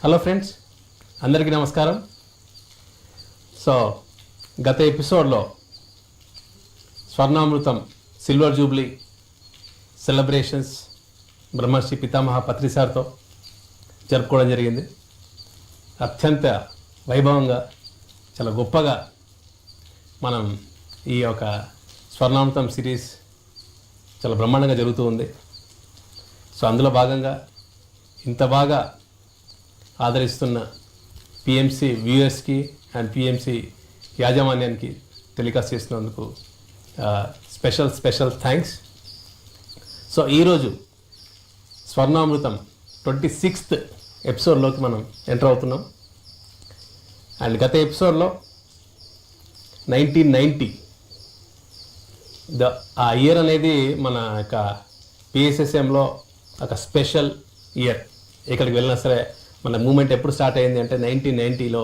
Hello friends, అందరికీ నమస్కారం. So గత ఎపిసోడ్లో స్వర్ణామృతం సిల్వర్ జూబ్లీ సెలబ్రేషన్స్ బ్రహ్మశ్రీ పితామహ పత్రి సార్తో జరుపుకోవడం జరిగింది. అత్యంత వైభవంగా, చాలా గొప్పగా మనం ఈ యొక్క స్వర్ణామృతం సిరీస్ చాలా బ్రహ్మాండంగా జరుగుతూ ఉంది. సో అందులో భాగంగా ఇంత బాగా ఆదరిస్తున్న పిఎంసి వ్యూయర్స్కి అండ్ పిఎంసి యాజమాన్యానికి టెలికాస్ట్ చేస్తున్నందుకు స్పెషల్ థ్యాంక్స్. సో ఈరోజు స్వర్ణామృతం 26th ఎపిసోడ్లోకి మనం ఎంటర్ అవుతున్నాం. అండ్ గత ఎపిసోడ్లో 1990 ఆ ఇయర్ అనేది మన యొక్క పిఎస్ఎస్ఎంలో ఒక స్పెషల్ ఇయర్. ఎక్కడికి వెళ్ళినా సరే మన మూమెంట్ ఎప్పుడు స్టార్ట్ అయింది అంటే 1990లో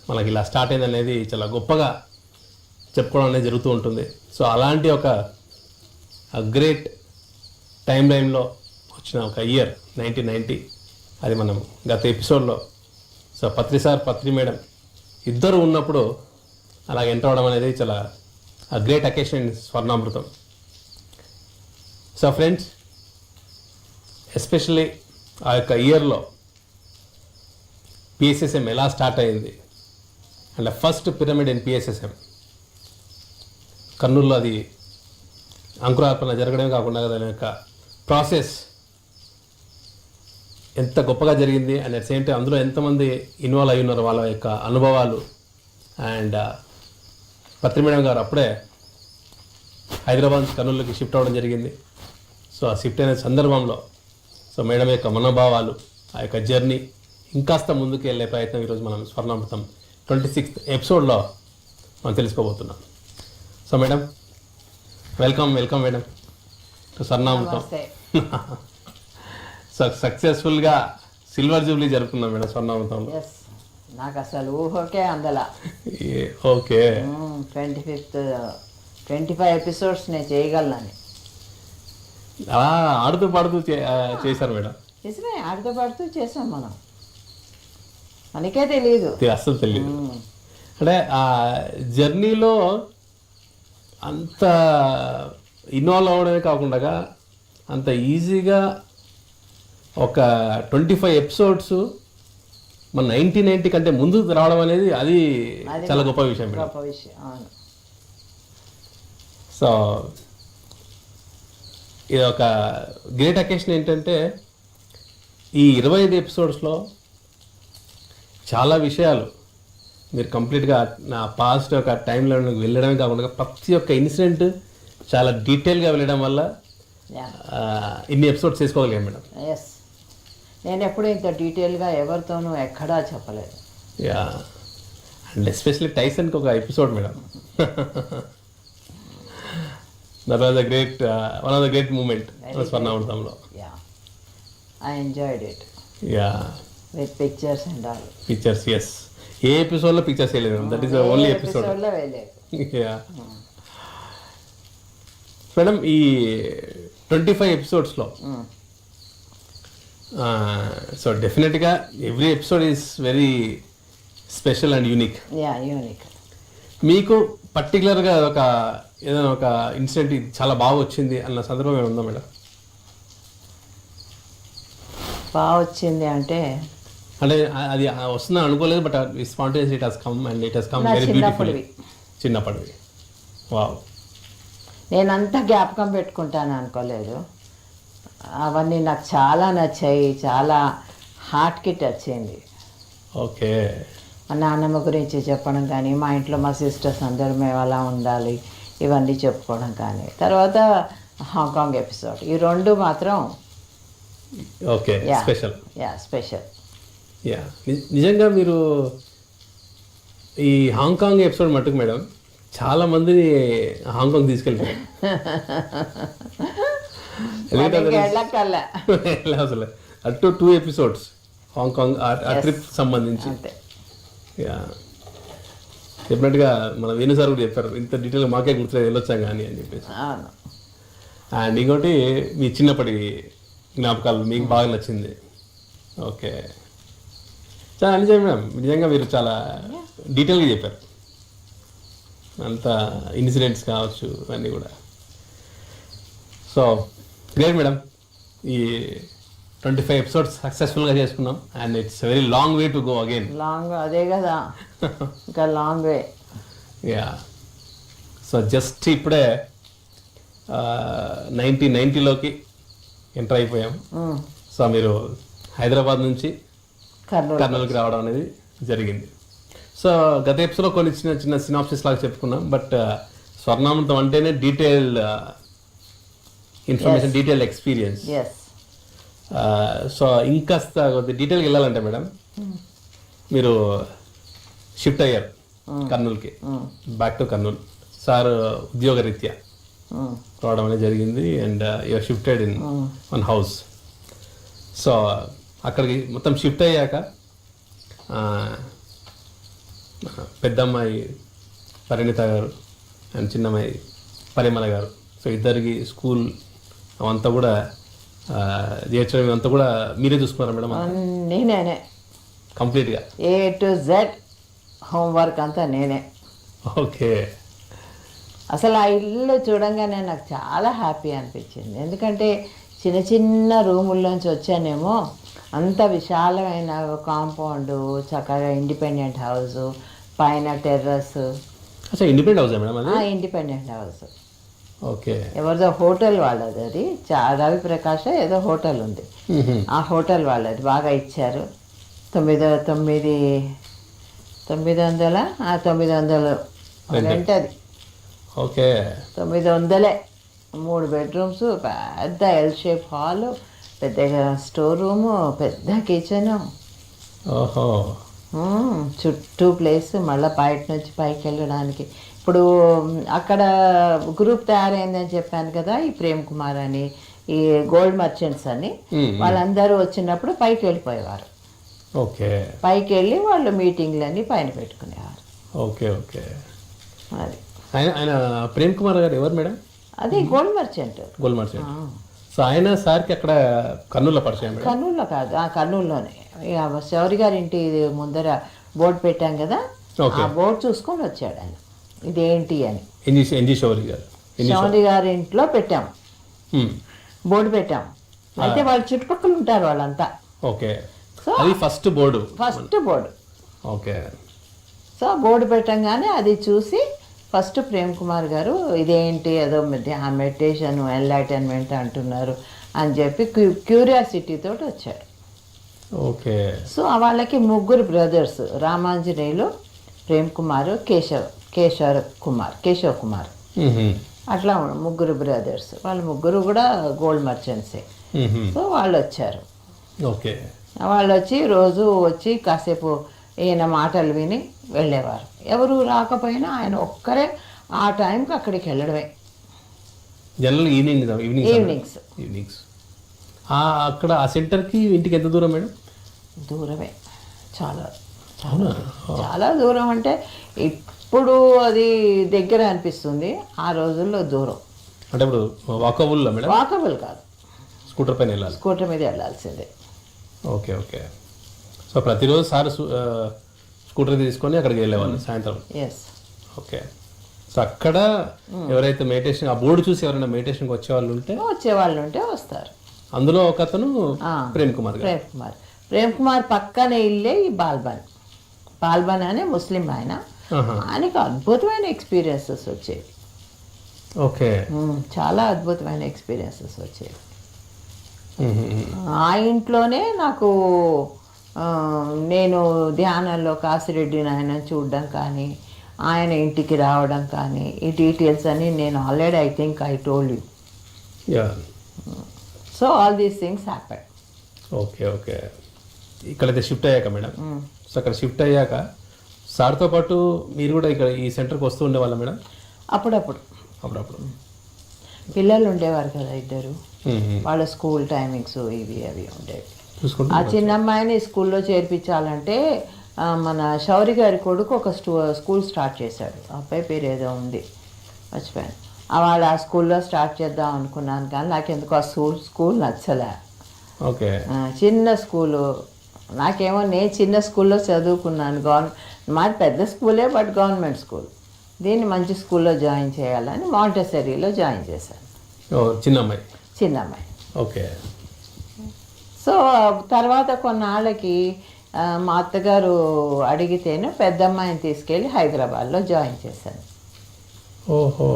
మనకి ఇలా స్టార్ట్ అయింది అనేది చాలా గొప్పగా చెప్పుకోవడం అనేది జరుగుతూ ఉంటుంది. సో అలాంటి ఒక గ్రేట్ టైం లైన్లో వచ్చిన ఒక ఇయర్ 1990. అది మనం గత ఎపిసోడ్లో so Patri sir, Patri madam ఇద్దరు ఉన్నప్పుడు అలా ఎంటర్ అవడం అనేది చాలా great occasion in Swarnamrutham. So friends, especially ఆ యొక్క ఇయర్లో పిఎస్ఎస్ఎం ఎలా స్టార్ట్ అయింది and first pyramid in PSSM కర్నూలులో అది అంకురార్పణ జరగడమే కాకుండా దాని యొక్క ప్రాసెస్ ఎంత గొప్పగా జరిగింది అండ్ అట్ సేమ్ టైం అందులో ఎంతమంది ఇన్వాల్వ్ అయి ఉన్నారు, వాళ్ళ యొక్క అనుభవాలు. అండ్ పత్రి మేడం గారు అప్పుడే హైదరాబాద్ నుంచి కర్నూలుకి షిఫ్ట్ అవ్వడం జరిగింది. సో ఆ షిఫ్ట్ అయిన సందర్భంలో సో మేడం యొక్క మనోభావాలు, ఆ యొక్క జర్నీ ఇంకాస్త ముందుకు వెళ్ళే ప్రయత్నం ఈరోజు మనం స్వర్ణామృతం 26th ఎపిసోడ్లో మనం తెలుసుకోబోతున్నాం. So madam, welcome madam to Swarnamrutham. So సక్సెస్ఫుల్గా సిల్వర్ జూబ్లీ జరుపుకున్నాం మేడం స్వర్ణామృతంలో. నాకు అసలు ఊహకే అందలా. ఓకే, 25 ఎపిసోడ్స్ నేను చేయగలనని అలా ఆడుతూ పాడుతూ చేశారు మేడం. నిజమే, ఆడుతూ పాడుతూ చేసాం మనం, మనకే తెలియదు, అస్సలు తెలియదు. అంటే ఆ జర్నీలో అంత ఇన్వాల్వ్ అవ్వడమే కాకుండా అంత ఈజీగా ఒక 25 ఎపిసోడ్స్ మన 1990 కంటే ముందు రావడం అనేది అది చాలా గొప్ప విషయం. గొప్ప విషయం, అవును. సో ఇది ఒక గ్రేట్ అకేషన్. ఏంటంటే ఈ 25 ఎపిసోడ్స్లో చాలా విషయాలు మీరు కంప్లీట్గా నా పాస్ట్ యొక్క టైంలో వెళ్ళడమే కాకుండా ప్రతి ఒక్క ఇన్సిడెంట్ చాలా డీటెయిల్గా వెళ్ళడం వల్ల ఇన్ని ఎపిసోడ్స్ చేసుకోగలిగాం మేడం. ఎస్, నేను ఎప్పుడు ఇంత డీటెయిల్గా ఎవరితోనూ ఎక్కడా చెప్పలేదు. యా, అండ్ ఎస్పెషల్లీ టైసన్కి ఒక episode madam. That was one of the great moment స్వర్ణామృతంలో. Yeah, I enjoyed it. Yeah, with pictures and all. Pictures, yes. ఏ ఎపిసోడ్లో పిక్చర్స్ వేయలేదు, that is the only episode. Yeah madam, ఈ 25 ఎపిసోడ్స్లో so డెఫినెట్గా every episode is very special and unique. Yeah, unique. మీకు పర్టికులర్గా ఏదైనా ఒక ఇన్సిడెంట్ ఇది చాలా బాగా వచ్చింది అన్న సందర్భం ఏమైనా ఉందా మేడం? బాగా వచ్చింది అంటే అది వస్తుందని అనుకోలేదు, but spontaneous it has come and it has come very beautiful. చిన్నప్పటివి. వావ్, నేనంతా జ్ఞాపకం పెట్టుకుంటాను అనుకోలేదు. అవన్నీ నాకు చాలా నచ్చాయి, చాలా హార్ట్కి టచ్ అయింది. ఓకే. మా నాన్నమ్మ గురించి చెప్పడం కానీ, మా ఇంట్లో మా సిస్టర్స్ అందరూ మేము అలా ఉండాలి ఇవన్నీ చెప్పుకోవడం కానీ, తర్వాత హాంకాంగ్ ఎపిసోడ్, ఈ రెండు మాత్రం okay special. Yeah, special. Yeah, నిజంగా మీరు ఈ హాంకాంగ్ ఎపిసోడ్ మట్టుకు మేడం చాలా మందిని హాంకాంగ్ తీసుకెళ్ళిపోయారు. అసలు అటు 2 ఎపిసోడ్స్ హాంకాంగ్ ఆ ట్రిప్ సంబంధించి. యా, డెఫినెట్గా మన వేణు సార్ కూడా చెప్పారు, ఇంత డీటెయిల్గా మాకే గుర్తులేదు, వెళ్ళొచ్చాం కానీ అని చెప్పేసి. అండ్ ఇంకోటి మీ చిన్నప్పటి జ్ఞాపకాలు మీకు బాగా నచ్చింది. ఓకే. చాలా నిజం మేడం, నిజంగా మీరు చాలా డీటెయిల్గా చెప్పారు. అంత ఇన్సిడెంట్స్ కావచ్చు అన్నీ కూడా. సో గ్రేట్ మేడం, ఈ 25 ఎపిసోడ్స్ సక్సెస్ఫుల్గా చేసుకున్నాం. And it's very long way to go again. Long అదే కదా, ఇంకా long way. Yeah. So just ఇప్పుడే 1990లోకి ఎంటర్ అయిపోయాం. సో మీరు హైదరాబాద్ నుంచి కర్నూలుకి రావడం అనేది జరిగింది. సో గత ఎపిసోడ్లో కొన్ని చిన్న చిన్న సినాప్సిస్ లాగా చెప్పుకున్నాం. బట్ స్వర్ణామృతం అంటేనే detailed information, detailed experience. Yes. So ఇంకాస్త కొద్ది డీటెయిల్గా వెళ్ళాలంటే మేడం, మీరు షిఫ్ట్ అయ్యారు కర్నూలుకి, బ్యాక్ టు కర్నూలు. సార్ ఉద్యోగరీత్యా రావడం అనేది జరిగింది. And you're shifted in one house. So అక్కడికి మొత్తం షిఫ్ట్ అయ్యాక పెద్దమ్మాయి పరిణిత గారు అండ్ చిన్నమ్మాయి పరిమళ గారు, సో ఇద్దరికి స్కూల్ అవంతా కూడా చేర్చడం ఇవంతా కూడా మీరే చూసుకున్నారా మేడం? నేనే కంప్లీట్గా A to Z హోంవర్క్ అంతా నేనే. ఓకే. అసలు ఆ ఇల్లు చూడంగానే నాకు చాలా హ్యాపీ అనిపించింది. ఎందుకంటే చిన్న చిన్న రూముల్లోంచి వచ్చానేమో, అంత విశాలమైన కాంపౌండ్, చక్కగా ఇండిపెండెంట్ హౌస్, పైన టెర్రస్. అసలు ఇండిపెండెంట్ హౌస్ మేడం అది? Independent house. ఓకే. ఎవరిదో హోటల్ వాళ్ళది అది, రవి ప్రకాష్ ఏదో హోటల్ ఉంది, ఆ హోటల్ వాళ్ళది. బాగా ఇచ్చారు. 900 రెంట్ అది. ఓకే. 900. 3 బెడ్రూమ్స్, పెద్ద ఎల్ షేప్ హాలు, పెద్ద స్టోర్ రూము, పెద్ద కిచెను. ఓహో. చుట్టూ ప్లేస్, మళ్ళీ బయట నుంచి పైకి వెళ్ళడానికి. ఇప్పుడు అక్కడ గ్రూప్ తయారైందని చెప్పాను కదా, ఈ ప్రేమ్ కుమార్ అని, ఈ గోల్డ్ మర్చెంట్స్ అని, వాళ్ళందరూ వచ్చినప్పుడు పైకి వెళ్ళిపోయేవారు. ఓకే. పైకి వెళ్ళి వాళ్ళు మీటింగ్లన్నీ పైన పెట్టుకునేవారు. ఓకే. ఓకే. అది ఆయన ప్రేమ్ కుమార్ గారు ఎవరు మేడం? అది gold merchant. Gold merchant. So ఆయన సార్కి అక్కడ కర్నూలులో పరిచయం మేడం? కర్నూలులో కాదు, కర్నూలులోనే. శౌరి గారి ఇంటి ముందర బోర్డు పెట్టాం కదా, ఆ బోర్డు చూసుకొని వచ్చాడు ఆయన, ఇదేంటి అని. ఎన్జి శౌరి గారు, శౌరి గారి ఇంట్లో పెట్టాం, బోర్డు పెట్టాం. అయితే వాళ్ళ చుట్టుపక్కల ఉంటారు వాళ్ళంతా. ఓకే. సో అది first board. Okay. So board పెట్టంగానే అది చూసి ఫస్ట్ ప్రేమ్ కుమార్ గారు, ఇదేంటి ఏదో మెడిటేషన్ ఎన్లైటన్మెంట్ అంటున్నారు అని చెప్పి క్యూరియాసిటీ తోటి వచ్చాడు. ఓకే. సో వాళ్ళకి 3 బ్రదర్స్, రామాంజనేయులు, ప్రేమ్ కుమార్, కేశవ్ కుమార్, అట్లా 3 బ్రదర్స్. వాళ్ళు 3 కూడా గోల్డ్ మర్చెంట్సే. సో వాళ్ళు వచ్చారు. ఓకే. వాళ్ళు వచ్చి రోజు వచ్చి కాసేపు ఈయన మాటలు విని వెళ్ళేవారు. ఎవరు రాకపోయినా ఆయన ఒక్కరే ఆ టైంకి అక్కడికి వెళ్ళడమే. General evenings. అక్కడ ఆ సెంటర్కి ఇంటికి ఎంత దూరం మేడం? దూరమే, చాలా చాలా దూరం. అంటే ఇప్పుడు అది దగ్గర అనిపిస్తుంది, ఆ రోజుల్లో దూరం. అంటే ఇప్పుడు వాకబుల్ మేడం? వాకబుల్ కాదు, స్కూటర్ పైన వెళ్ళాలి. స్కూటర్ మీద వెళ్ళాల్సిందే. ఓకే. ఓకే. సో ప్రతిరోజు సార్ స్కూటర్ తీసుకొని అక్కడికి వెళ్ళేవాళ్ళు సాయంత్రం? ఎస్. ఓకే. సో అక్కడ ఎవరైతే మెడిటేషన్, ఆ బోర్డు చూసి ఎవరైనా మెడిటేషన్కి వచ్చేవాళ్ళు ఉంటే వస్తారు. అందులో ఒక అతను ప్రేమ్ కుమార్. ప్రేమ్ కుమార్ పక్కనే ఇల్లే ఈ బాల్బన్ అనే ముస్లిం ఆయన. ఆయనకు అద్భుతమైన ఎక్స్పీరియన్సెస్ వచ్చేవి. ఓకే. చాలా అద్భుతమైన ఎక్స్పీరియన్సెస్ వచ్చేవి. ఆ ఇంట్లోనే నాకు నేను ధ్యానంలో కాసిరెడ్డి నాయన చూడడం కానీ, ఆయన ఇంటికి రావడం కానీ, ఈ డీటెయిల్స్ అని నేను already I think I told you. So all these things happen. Okay. Okay. ఇక్కడైతే షిఫ్ట్ అయ్యాక మేడం, సో అక్కడ షిఫ్ట్ అయ్యాక సార్తో పాటు మీరు కూడా ఇక్కడ ఈ సెంటర్కి వస్తూ ఉండేవాళ్ళ మేడం? అప్పుడప్పుడు పిల్లలు ఉండేవారు కదా, 2. వాళ్ళ స్కూల్ టైమింగ్స్ ఇవి అవి ఉండేవి. ఆ చిన్న అమ్మాయిని స్కూల్లో చేర్పించాలంటే మన శౌరి గారి కొడుకు ఒక స్కూల్ స్టార్ట్ చేశాడు. ఆ అబ్బాయి పేరు ఏదో ఉంది, మర్చిపోయాను. వాళ్ళు ఆ స్కూల్లో స్టార్ట్ చేద్దాం అనుకున్నాను, కానీ నాకు ఎందుకు ఆ స్కూల్ నచ్చలే. ఓకే. చిన్న స్కూలు, నాకేమో నేను చిన్న స్కూల్లో చదువుకున్నాను, మాది పెద్ద స్కూలే బట్ గవర్నమెంట్ స్కూల్. దీన్ని మంచి స్కూల్లో జాయిన్ చేయాలని మాంటెసరీలో జాయిన్ చేశాను. చిన్న అమ్మాయి. చిన్న అమ్మాయి. ఓకే. సో తర్వాత కొన్నాళ్ళకి మా అత్తగారు అడిగితేనే పెద్ద అమ్మాయిని తీసుకెళ్ళి హైదరాబాద్లో జాయిన్ చేశాను. ఓహో.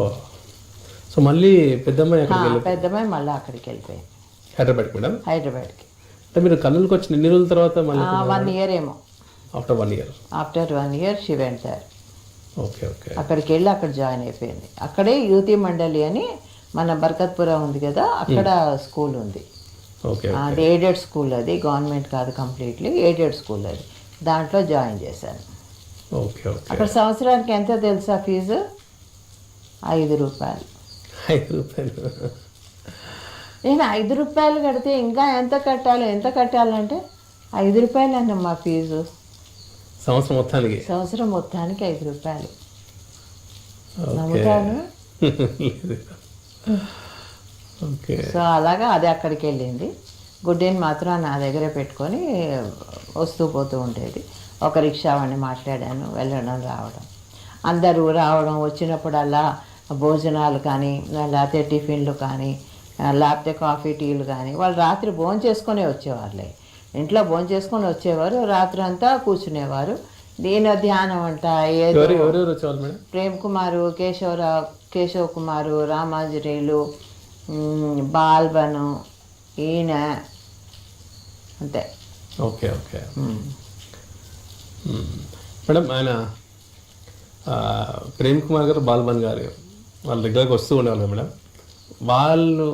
సో మళ్ళీ పెద్దమ్మాయి పెద్దమ్మాయి మళ్ళీ అక్కడికి వెళ్ళిపోయింది, హైదరాబాద్ మేడం. హైదరాబాద్కి. అంటే మీరు కర్నూలుకి వచ్చిన ఎన్ని రోజుల తర్వాత మళ్ళీ? 1 year ఏమో. After 1 year. After 1 year she went there. Okay okay. అక్కడికి వెళ్ళి అక్కడ జాయిన్ అయిపోయింది. అక్కడే యూతి మండలి అని మన బర్కత్పురా ఉంది కదా, అక్కడ స్కూల్ ఉంది. ఓకే. అది ఎయిడెడ్ స్కూల్, అది గవర్నమెంట్ కాదు, కంప్లీట్లీ ఎయిడెడ్ స్కూల్ అది. దాంట్లో జాయిన్ చేశాను. Okay okay. అక్కడ సంవత్సరానికి ఎంత తెలుసా ఫీజు? 5 రూపాయలు. 5 రూపాయలు. నేను 5 రూపాయలు కడితే ఇంకా ఎంత కట్టాలంటే 5 రూపాయలు అన్నమ్మా ఫీజు. సంవత్సరం మొత్తానికి? సంవత్సరం మొత్తానికి 5 రూపాయలు. నమ్ముతాను. ఓకే. సో అలాగా అది అక్కడికి వెళ్ళింది. గుడ్డీని మాత్రం నా దగ్గర పెట్టుకొని వస్తూ పోతూ ఉండేది. ఒక రిక్షా వాడిని మాట్లాడాను, వెళ్ళడం రావడం. అందరూ రావడం, వచ్చినప్పుడల్లా భోజనాలు కానీ, లేకపోతే టిఫిన్లు కానీ, లేకపోతే కాఫీ టీలు కానీ. వాళ్ళు రాత్రి భోజనం చేసుకునే వచ్చేవారులే, ఇంట్లో భోజనం చేసుకొని వచ్చేవారు, రాత్రి అంతా కూర్చునేవారు. దీని ధ్యానం అంట, ఏదో ప్రేమ్ కుమారు, కేశవ్ కుమారు, రామాంజనేయులు, బాల్బను, ఈయన అంతే. Okay okay madam. ఆయన ప్రేమ్ కుమార్ గారు, బాల్బన్ గారు వాళ్ళు రెగ్యులర్గా వస్తూ ఉండేవాళ్ళు మేడం. వాళ్ళు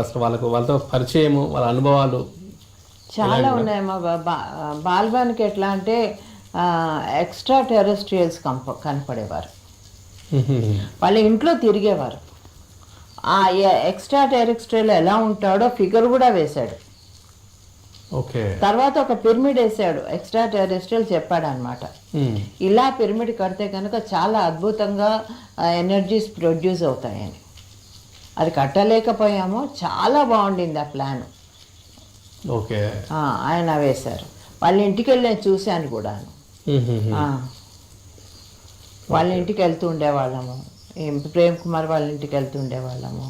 అసలు వాళ్ళతో పరిచయము, వాళ్ళ అనుభవాలు చాలా ఉన్నాయమ్మా. బాల్బన్కి ఎట్లా అంటే ఎక్స్ట్రా టెరెస్ట్రియల్స్ కనపడేవారు. వాళ్ళ ఇంట్లో తిరిగేవారు. ఆ ఎక్స్ట్రా టెరెస్ట్రియల్ ఎలా ఉంటాడో ఫిగర్ కూడా వేశాడు. ఓకే. తర్వాత ఒక పిరమిడ్ వేసాడు, ఎక్స్ట్రా టెరెస్ట్రియల్ చెప్పాడు అనమాట. ఇలా పిరమిడ్ కడితే కనుక చాలా అద్భుతంగా ఎనర్జీస్ ప్రొడ్యూస్ అవుతాయని. అది కట్టలేకపోయాము, చాలా బాగుండింది ఆ ప్లాన్. ఓకే. ఆయన వేశారు. వాళ్ళ ఇంటికి వెళ్ళి నేను చూశాను కూడాను. వాళ్ళ ఇంటికి వెళ్తూ ఉండేవాళ్ళము, ప్రేమ్ కుమార్ వాళ్ళ ఇంటికి వెళ్తూ ఉండేవాళ్ళము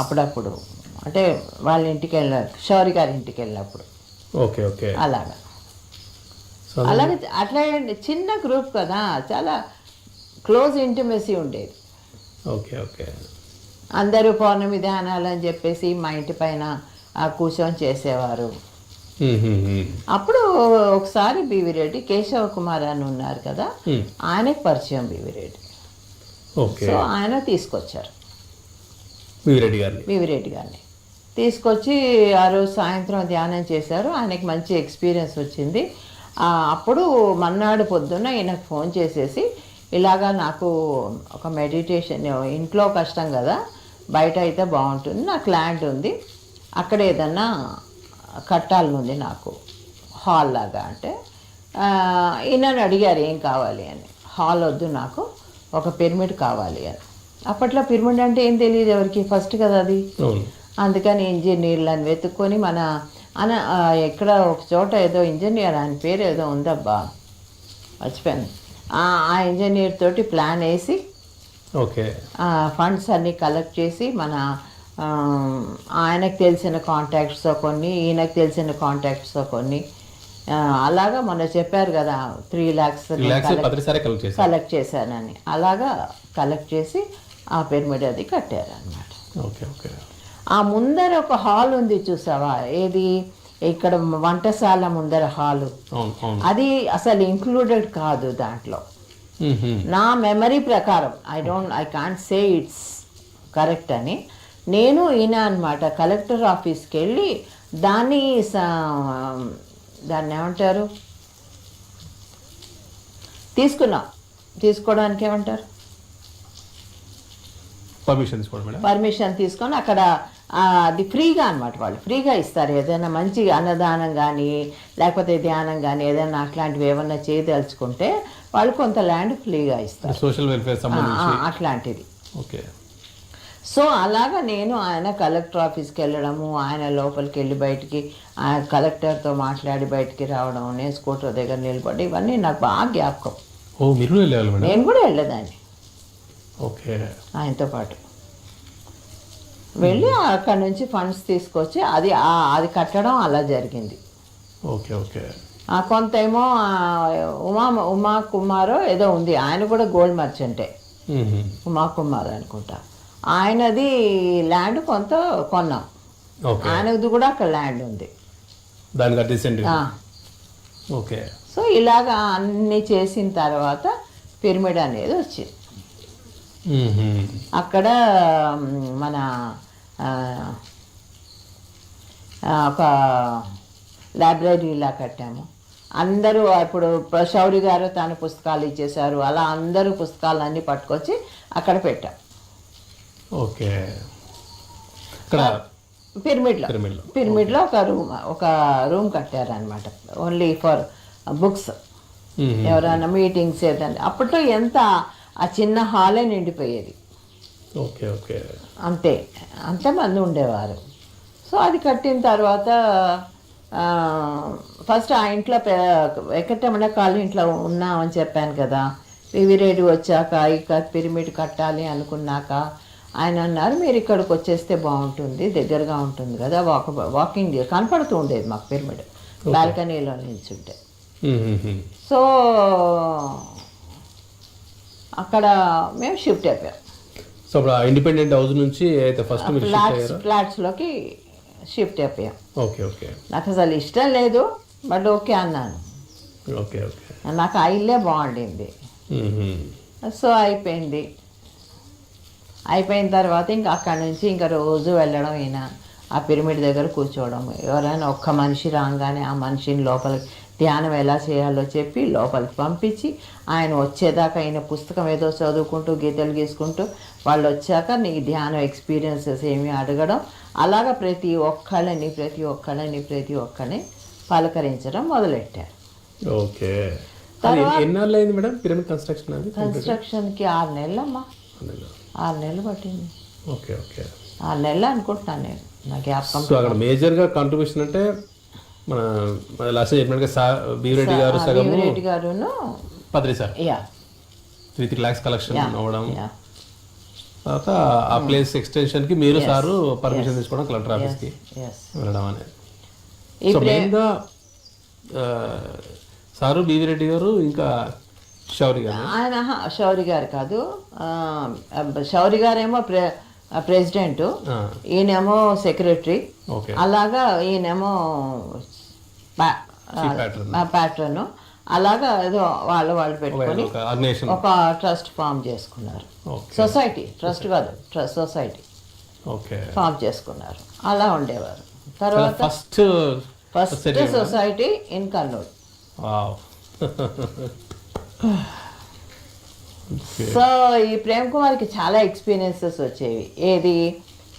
అప్పుడప్పుడు. అంటే వాళ్ళ ఇంటికి శౌరి గారి ఇంటికి వెళ్ళినప్పుడు. Okay okay. అలాగా అట్లా చిన్న గ్రూప్ కదా, చాలా క్లోజ్ ఇంటిమెసీ ఉండేది. Okay okay. అందరూ పౌర్ణమి ధ్యానాలు అని చెప్పేసి మా ఇంటి పైన కూర్చొని చేసేవారు. అప్పుడు ఒకసారి బీవిరెడ్డి, కేశవ కుమార్ అని ఉన్నారు కదా, ఆయనకు పరిచయం బీవిరెడ్డి. సో ఆయన తీసుకొచ్చారు బీవిరెడ్డి గారిని. తీసుకొచ్చి ఆ రోజు సాయంత్రం ధ్యానం చేశారు. ఆయనకి మంచి ఎక్స్పీరియన్స్ వచ్చింది. అప్పుడు మన్నాడు పొద్దున్న ఈయనకు ఫోన్ చేసేసి, ఇలాగా నాకు ఒక మెడిటేషన్, ఇంట్లో కష్టం కదా, బయట అయితే బాగుంటుంది, నాకు ల్యాండ్ ఉంది, అక్కడ ఏదన్నా కట్టాలనుంది నాకు హాల్ లాగా. అంటే ఈయనని అడిగారు ఏం కావాలి అని. హాల్ వద్దు, నాకు ఒక పిరమిడ్ కావాలి అని. అప్పట్లో పిరమిడ్ అంటే ఏం తెలియదు ఎవరికి, ఫస్ట్ కదా అది. అందుకని ఇంజనీర్లను వెతుక్కొని ఎక్కడ ఒక చోట ఏదో ఇంజనీర్, ఆయన పేరు ఏదో ఉందబ్బా మర్చిపోయాను, ఆ ఇంజనీర్ తోటి ప్లాన్ వేసి ఫండ్స్ అన్నీ కలెక్ట్ చేసి, ఆయనకు తెలిసిన కాంటాక్ట్స్తో కొన్ని, ఈయనకు తెలిసిన కాంటాక్ట్స్తో కొన్ని, అలాగా మొన్న చెప్పారు కదా 3 lakhs కలెక్ట్ చేశానని, అలాగా కలెక్ట్ చేసి ఆ పిరమిడ్ అది కట్టారు అన్నమాట. ఆ ముందర ఒక హాల్ ఉంది చూసావా, ఏది ఇక్కడ వంటశాల ముందర హాలు, అది అసలు ఇంక్లూడెడ్ కాదు దాంట్లో. నా మెమరీ ప్రకారం, I can't say it's correct అని. నేను ఈయన అనమాట కలెక్టర్ ఆఫీస్కి వెళ్ళి దాన్ని ఏమంటారు, తీసుకోవడానికి ఏమంటారు, పర్మిషన్ తీసుకొని అక్కడ అది ఫ్రీగా అనమాట, వాళ్ళు ఫ్రీగా ఇస్తారు. ఏదైనా మంచి అన్నదానం కానీ లేకపోతే ధ్యానం కానీ ఏదైనా అట్లాంటివి ఏమన్నా చేయదలుచుకుంటే వాళ్ళు కొంత ల్యాండ్ ఫ్రీగా ఇస్తారు, సోషల్ వెల్ఫేర్ అట్లాంటిది. ఓకే. సో అలాగా నేను ఆయన కలెక్టర్ ఆఫీస్కి వెళ్ళడము, ఆయన లోపలికి వెళ్ళి బయటికి ఆయన కలెక్టర్తో మాట్లాడి బయటికి రావడం, నేను స్కూటర్ దగ్గర నిలబడి, ఇవన్నీ నాకు బాగా జ్ఞాపకం. ఓ మీరు వెళ్ళాలి మేడం? నేను కూడా వెళ్ళేదాన్ని ఓకే. ఆయనతో పాటు వెళ్ళి అక్కడ నుంచి ఫండ్స్ తీసుకొచ్చి అది కట్టడం అలా జరిగింది. Okay okay. కొంతేమో ఉమా కుమారో ఏదో ఉంది, ఆయన కూడా గోల్డ్ మర్చెంటే, ఉమా కుమార్ అనుకుంటా. ఆయనది ల్యాండ్ కొంత కొన్నాం, ఆయనది కూడా అక్కడ ల్యాండ్ ఉంది. ఓకే. సో ఇలాగా అన్ని చేసిన తర్వాత పిరమిడ్ అనేది వచ్చింది. అక్కడ మన ఒక లైబ్రరీలా కట్టాము. అందరూ ఇప్పుడు శౌరి గారు తన పుస్తకాలు ఇచ్చేశారు, అలా అందరూ పుస్తకాలన్నీ పట్టుకొచ్చి అక్కడ పెట్టాం. ఓకే. ఇక్కడ పిరమిడ్లో ఒక రూమ్ కట్టారనమాట, ఓన్లీ ఫర్ బుక్స్. ఎవరైనా మీటింగ్స్ ఏదైనా అప్పట్లో ఎంత ఆ చిన్న హాలే నిండిపోయేది. Okay okay. అంతమంది ఉండేవారు. సో అది కట్టిన తర్వాత ఫస్ట్ ఆ ఇంట్లో వెంకటరమణ కాలనీ ఇంట్లో ఉన్నామని చెప్పాను కదా. వివిరేడు వచ్చాక ఇక పిరమిడ్ కట్టాలి అనుకున్నాక ఆయన అన్నారు, మీరు ఇక్కడికి వచ్చేస్తే బాగుంటుంది, దగ్గరగా ఉంటుంది కదా, వాకింగ్ కనపడుతూ ఉండేది మాకు పిరమిడ్ బాల్కనీలో నిల్చుంటే. సో అక్కడ మేము షిఫ్ట్ అయిపోయాం. సో ఇండిపెండెంట్ హౌస్ నుంచి అయితే ఫస్ట్ ఫ్లాట్స్లోకి షిఫ్ట్ అయిపోయాం. Okay okay. నాకు అసలు ఇష్టం లేదు, బట్ ఓకే అన్నాను. Okay okay. నాకు ఆ ఇల్లే బాగుండింది. సో అయిపోయిన తర్వాత ఇంకా అక్కడి నుంచి ఇంకా రోజు వెళ్ళడం, ఈయన ఆ పిరమిడ్ దగ్గర కూర్చోవడం. ఎవరైనా ఒక్క మనిషి రాగానే ఆ మనిషిని లోపలికి ధ్యానం ఎలా చేయాలో చెప్పి లోపలికి పంపించి, ఆయన వచ్చేదాకా ఆయన పుస్తకం ఏదో చదువుకుంటూ గీతలు గీసుకుంటూ వాళ్ళు వచ్చాక నీకు ధ్యానం ఎక్స్పీరియన్సెస్ ఏమి అడగడం. అలాగా ప్రతి ఒక్కరిని పలకరించడం మొదలెట్టారు. ఓకే. ఎన్నాళ్ళు అయింది మేడం పిరమిడ్ కన్స్ట్రక్షన్కి 6 నెలలమ్మా. 6 నెలలు పట్టింది. Okay okay. 6 నెలలు అనుకుంటున్నాను నేను, నా జ్ఞాపకం. సో అక్కడ మేజర్గా కాంట్రిబ్యూషన్ అంటే మన లాస్ట్ చెప్పినట్టుగా బీవిరెడ్డి గారును పత్రి సార్ 3 lakhs కలెక్షన్ అవ్వడం, తర్వాత ఆ ప్లేస్ ఎక్స్టెన్షన్కి మీరు సారు పర్మిషన్ తీసుకోవడం కలెక్టర్ ఆఫీస్కి వెళ్ళడం అనేది. సో మెయిన్గా సారు బీవిరెడ్డి గారు ఇంకా శౌరి గారు. ఆయన శౌరి గారు కాదు, శౌరి గారేమో ప్రెసిడెంట్, ఈయనేమో సెక్రటరీ, అలాగా ఈయనేమో ప్యాట్రన్. అలాగా ఏదో వాళ్ళు పెట్టుకొని ఒక ట్రస్ట్ ఫామ్ చేసుకున్నారు. సొసైటీ, ట్రస్ట్ కాదు, సొసైటీ ఫామ్ చేసుకున్నారు. అలా ఉండేవారు. తర్వాత first society in Kurnool. So ఈ ప్రేమ్ కుమార్కి చాలా ఎక్స్పీరియన్సెస్ వచ్చేవి. ఏది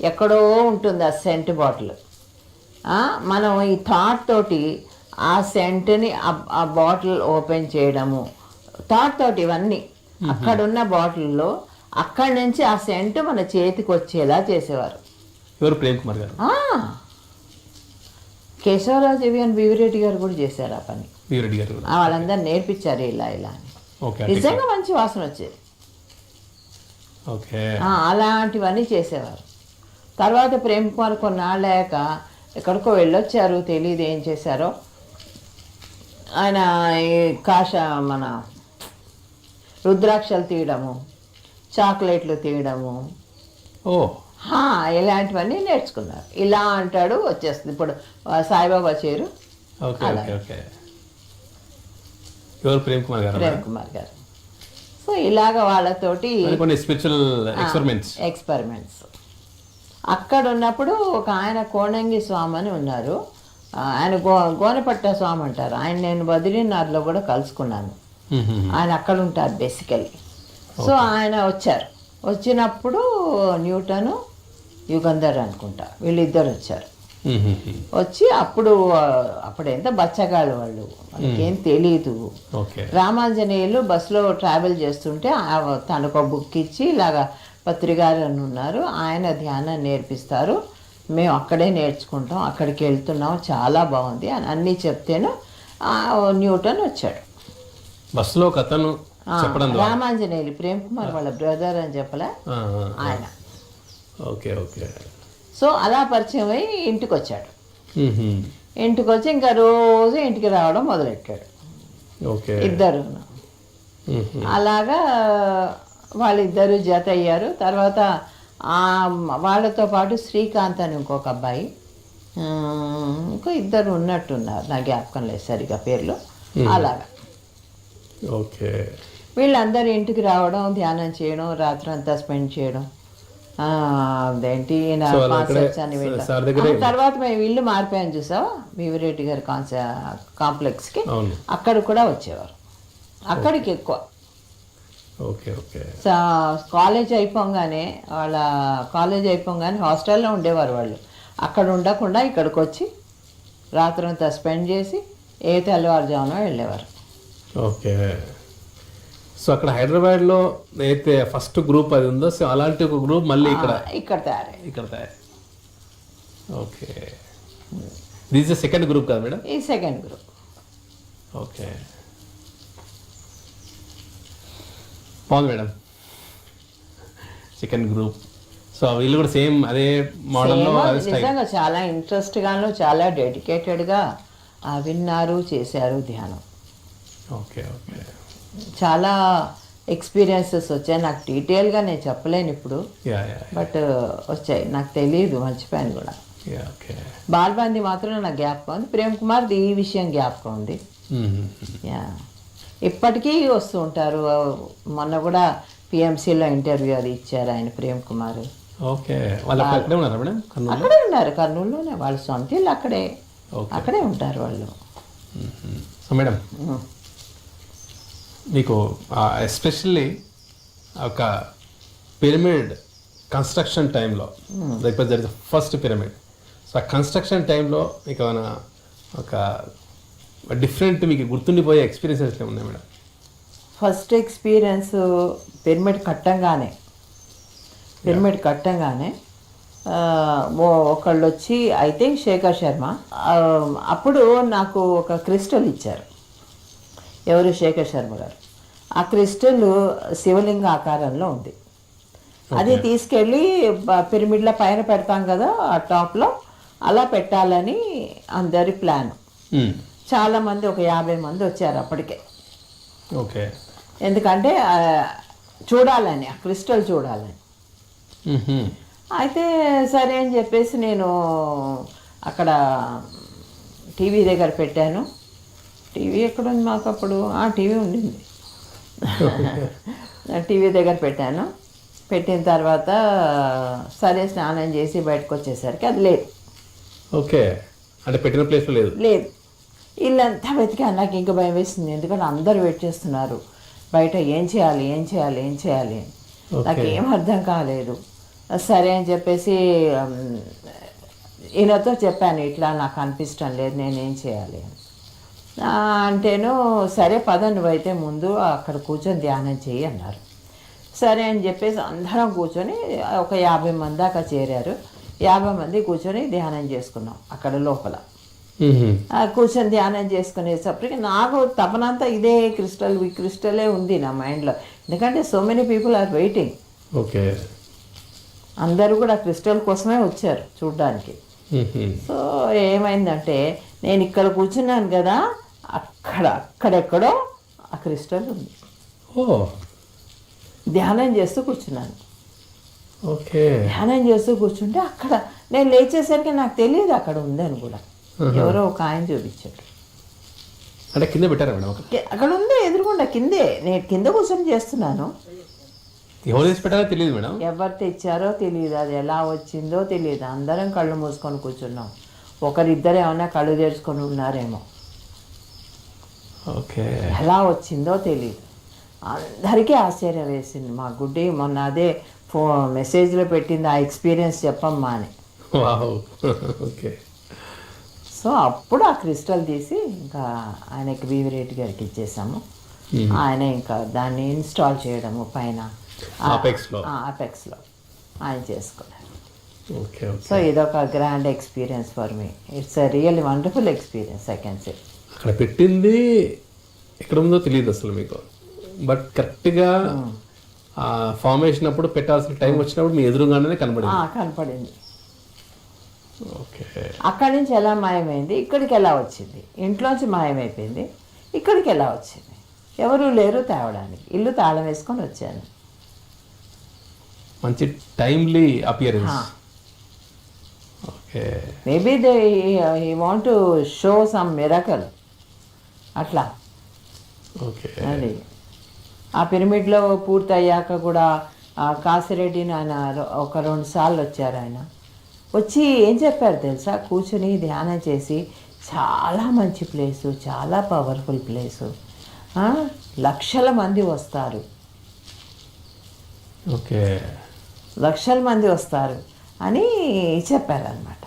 ఎక్కడో ఉంటుంది ఆ సెంట్ బాటిల్, మనం ఈ థాట్ తోటి ఆ సెంట్ని ఆ బాటిల్ ఓపెన్ చేయడము, థాట్ తోటి ఇవన్నీ అక్కడున్న బాటిల్లో అక్కడి నుంచి ఆ సెంట్ మన చేతికి వచ్చేలా చేసేవారు. ఎవరు? ప్రేమ్ కుమార్ గారు. కేశవరాజు బీవిరెడ్డి గారు కూడా చేశారు ఆ పని. బీవిరెడ్డి గారు వాళ్ళందరూ నేర్పించారు ఇలా అని. నిజంగా మంచి వాసన వచ్చేది. అలాంటివన్నీ చేసేవారు. తర్వాత ప్రేమ్ కుమార్ కొన్నాళ్ళాక ఎక్కడికో వెళ్ళొచ్చారు, తెలియదు ఏం చేశారో. ఆయన మన రుద్రాక్షలు తీయడము, చాక్లెట్లు తీయడము, ఇలాంటివన్నీ నేర్చుకున్నారు. ఇలా అంటాడు వచ్చేస్తుంది. ఇప్పుడు సాయిబాబా చేరు ప్రేమ్ కుమార్ గారు. సో ఇలాగ వాళ్ళతోటి ఎక్స్పెరిమెంట్స్ అక్కడ ఉన్నప్పుడు ఒక ఆయన కోణంగి స్వామి అని ఉన్నారు. ఆయన గోనపట్ట స్వామి అంటారు. ఆయన నేను బద్రీనాథ్లో కూడా కలుసుకున్నాను. ఆయన అక్కడ ఉంటారు బేసికలీ. సో ఆయన వచ్చారు. వచ్చినప్పుడు న్యూటను, యుగంధర్ అనుకుంటా, వీళ్ళిద్దరు వచ్చారు. వచ్చి అప్పుడు ఎంత బచ్చగాళ్ళు వాళ్ళు, వాళ్ళకేం తెలీదు. రామాంజనేయులు బస్సులో ట్రావెల్ చేస్తుంటే తనకు బుక్ ఇచ్చి ఇలాగా పత్రికారు అని ఉన్నారు, ఆయన ధ్యానం నేర్పిస్తారు, మేము అక్కడే నేర్చుకుంటాం, అక్కడికి వెళ్తున్నాం, చాలా బాగుంది అని అన్నీ చెప్తేను న్యూటన్ వచ్చాడు. బస్సులో ఒక అతను చెప్పడం ద్వారా రామాంజనేయులు ప్రేమ్ కుమార్ వాళ్ళ బ్రదర్ అని చెప్పలే ఆయన. Okay okay. సో అలా పరిచయం అయ్యి ఇంటికి వచ్చాడు. ఇంటికి వచ్చి ఇంకా రోజు ఇంటికి రావడం మొదలెట్టాడు. ఓకే. ఇద్దరు అలాగా వాళ్ళిద్దరు జత అయ్యారు. తర్వాత వాళ్ళతో పాటు శ్రీకాంత్ అని ఇంకొక అబ్బాయి, ఇంకో ఇద్దరు ఉన్నట్టున్నారు, నా జ్ఞాపకం లేదు సరిగా పేర్లు. అలాగా ఓకే. వీళ్ళందరూ ఇంటికి రావడం, ధ్యానం చేయడం, రాత్రి అంతా స్పెండ్ చేయడం, అదేంటి కాన్సెప్ట్స్ అని వింటాం. తర్వాత మేము ఇల్లు మారిపోయాను చూసావా, వివిరెడ్డి గారి కాంప్లెక్స్కి, అక్కడ కూడా వచ్చేవారు, అక్కడికి ఎక్కువ. Okay okay. కాలేజ్ అయిపోగానే హాస్టల్లో ఉండేవారు వాళ్ళు. అక్కడ ఉండకుండా ఇక్కడికి వచ్చి రాత్రంతా స్పెండ్ చేసి తెల్లవారుజామున వెళ్ళేవారు. ఓకే. సో అక్కడ హైదరాబాద్లో అయితే ఫస్ట్ గ్రూప్ అది ఉందో, సో అలాంటి ఒక గ్రూప్ మళ్ళీ ఇక్కడ తయారై. Okay. This is second group కదా మేడం? ఈ సెకండ్ గ్రూప్. ఓకే, బాగుంది మేడం. Second group. సో వీళ్ళు కూడా సేమ్ అదే మోడల్లో నిజంగా చాలా ఇంట్రెస్ట్గాను చాలా డెడికేటెడ్గా విన్నారు, చేశారు ధ్యానం. Okay okay. చాలా ఎక్స్పీరియన్సెస్ వచ్చాయి, నాకు డీటెయిల్గా నేను చెప్పలేను ఇప్పుడు, బట్ వచ్చాయి, నాకు తెలియదు, మర్చిపోయాను కూడా. బాల్బంది మాత్రం నాకు జ్ఞాపకం ఉంది, ప్రేమ్ కుమార్ది ఈ విషయం జ్ఞాపకం ఉంది. ఇప్పటికీ వస్తూ ఉంటారు. మొన్న కూడా పిఎంసీలో ఇంటర్వ్యూ అది ఇచ్చారు ఆయన, ప్రేమ్ కుమార్. అక్కడే ఉన్నారు, కర్నూలులోనే, వాళ్ళ సొంత ఇల్లు అక్కడే ఉంటారు వాళ్ళు. మేడం, మీకు ఎస్పెషల్లీ ఒక పిరమిడ్ కన్స్ట్రక్షన్ టైంలో, because that is the first pyramid, so ఆ కన్స్ట్రక్షన్ టైంలో మీకు ఏమైనా ఒక డిఫరెంట్ మీకు గుర్తుండిపోయే ఎక్స్పీరియన్సెస్ ఉన్నాయి మేడం? ఫస్ట్ ఎక్స్పీరియన్స్ పిరమిడ్ కట్టంగానే ఒకళ్ళు వచ్చి, ఐ థింక్ శేఖర్ శర్మ, అప్పుడు నాకు ఒక క్రిస్టల్ ఇచ్చారు. ఎవరు? శేఖర్ శర్మ గారు. ఆ క్రిస్టల్ శివలింగ ఆకారంలో ఉంది. అది తీసుకెళ్ళి పిరమిడ్ల పైన పెడతాం కదా, ఆ టాప్లో అలా పెట్టాలని అందరి ప్లాన్. చాలామంది, ఒక 50 మంది వచ్చారు అప్పటికే. ఓకే. ఎందుకంటే చూడాలని, ఆ క్రిస్టల్ చూడాలని. అయితే సరే అని చెప్పేసి నేను అక్కడ టీవీ దగ్గర పెట్టాను. టీవీ ఎక్కడుంది మాకు అప్పుడు? టీవీ ఉండింది. టీవీ దగ్గర పెట్టిన తర్వాత సరే స్నానం చేసి బయటకు వచ్చేసరికి అది లేదు. ఓకే. అంటే పెట్టిన ప్లేస్లో లేదు. ఇల్లంతా వెతికా, నాకు ఇంకా భయం వేసింది, ఎందుకంటే అందరూ వెయిట్ చేస్తున్నారు బయట, ఏం చేయాలి నాకు ఏం అర్థం కాలేదు. సరే అని చెప్పేసి ఈయనతో చెప్పాను, ఇట్లా నాకు అనిపించడం లేదు, నేనేం చేయాలి అంటేను, సరే పద నువ్వైతే ముందు అక్కడ కూర్చొని ధ్యానం చేయి అన్నారు. సరే అని చెప్పేసి అందరం కూర్చొని, ఒక 50 మంది దాకా చేరారు. 50 మంది కూర్చొని ధ్యానం చేసుకున్నాం అక్కడ లోపల. కూర్చొని ధ్యానం చేసుకునేటప్పటికి నాకు తపనంతా ఇదే క్రిస్టలే ఉంది నా మైండ్లో, ఎందుకంటే so many people are waiting. Okay. అందరూ కూడా క్రిస్టల్ కోసమే వచ్చారు చూడ్డానికి. సో ఏమైందంటే, నేను ఇక్కడ కూర్చున్నాను కదా, అక్కడెక్కడో ఆ క్రిస్టల్ ఉంది. ధ్యానం చేస్తూ కూర్చున్నాను. ఓకే. ధ్యానం చేస్తూ కూర్చుంటే అక్కడ నేను లేచేసరికి నాకు తెలియదు అక్కడ ఉందని కూడా. ఎవరో ఒక ఆయన చూపించాడు. అంటే కింద పెట్టారా మేడం? అక్కడ ఉంది, ఎదురుకుండా కిందే. నేను కింద కూర్చొని చేస్తున్నాను. ఎవరు తెచ్చి పెట్టారో తెలియదు మేడం. ఎవరు తెచ్చారో తెలియదు, అది ఎలా వచ్చిందో తెలియదు. అందరం కళ్ళు మూసుకొని కూర్చున్నాం. ఒకరిద్దరు ఏమన్నా కళ్ళు తెరుచుకొని ఉన్నారేమో. ఓకే. ఎలా వచ్చిందో తెలియదు. అందరికీ ఆశ్చర్యం వేసింది. మా గుడ్డి మొన్న అదే మెసేజ్లో పెట్టింది, ఆ ఎక్స్పీరియన్స్ చెప్పమ్మా అని. ఓకే. సో అప్పుడు ఆ క్రిస్టల్ తీసి ఇంకా ఆయనకి వివిరెడ్డి గారికి ఇచ్చేసాము. ఆయన ఇంకా దాన్ని ఇన్స్టాల్ చేయడము పైన అపెక్స్లో. అపెక్స్లో ఆయన చేసుకున్నారు. Okay okay. సో ఇదొక grand experience for me. It's a really wonderful experience I can say. అక్కడ పెట్టింది ఎక్కడ ఉందో తెలియదు అసలు మీకు, బట్ కరెక్ట్గా ఫార్మేషన్ అప్పుడు పెట్టాల్సిన టైం వచ్చినప్పుడు మీ ఎదురుగానే కనపడింది. ఓకే. అక్కడి నుంచి ఎలా మాయమైంది, ఇక్కడికి ఎలా వచ్చింది, ఇంట్లోంచి మాయమైపోయింది, ఇక్కడికి ఎలా వచ్చింది, ఎవరు లేరు తేవడానికి, ఇల్లు తాళం వేసుకొని వచ్చాను. మంచి timely appearance. Okay. Maybe they he want to show some miracle అట్లా. ఓకే. అది ఆ పిరమిడ్లో పూర్తయ్యాక కూడా కాసిరెడ్డిని ఆయన ఒక 2 సార్లు వచ్చారు. ఆయన వచ్చి ఏం చెప్పారు తెలుసా, కూర్చుని ధ్యానం చేసి చాలా మంచి ప్లేసు, చాలా పవర్ఫుల్ ప్లేసు, లక్షల మంది వస్తారు, ఓకే, లక్షల మంది వస్తారు అని చెప్పారనమాట.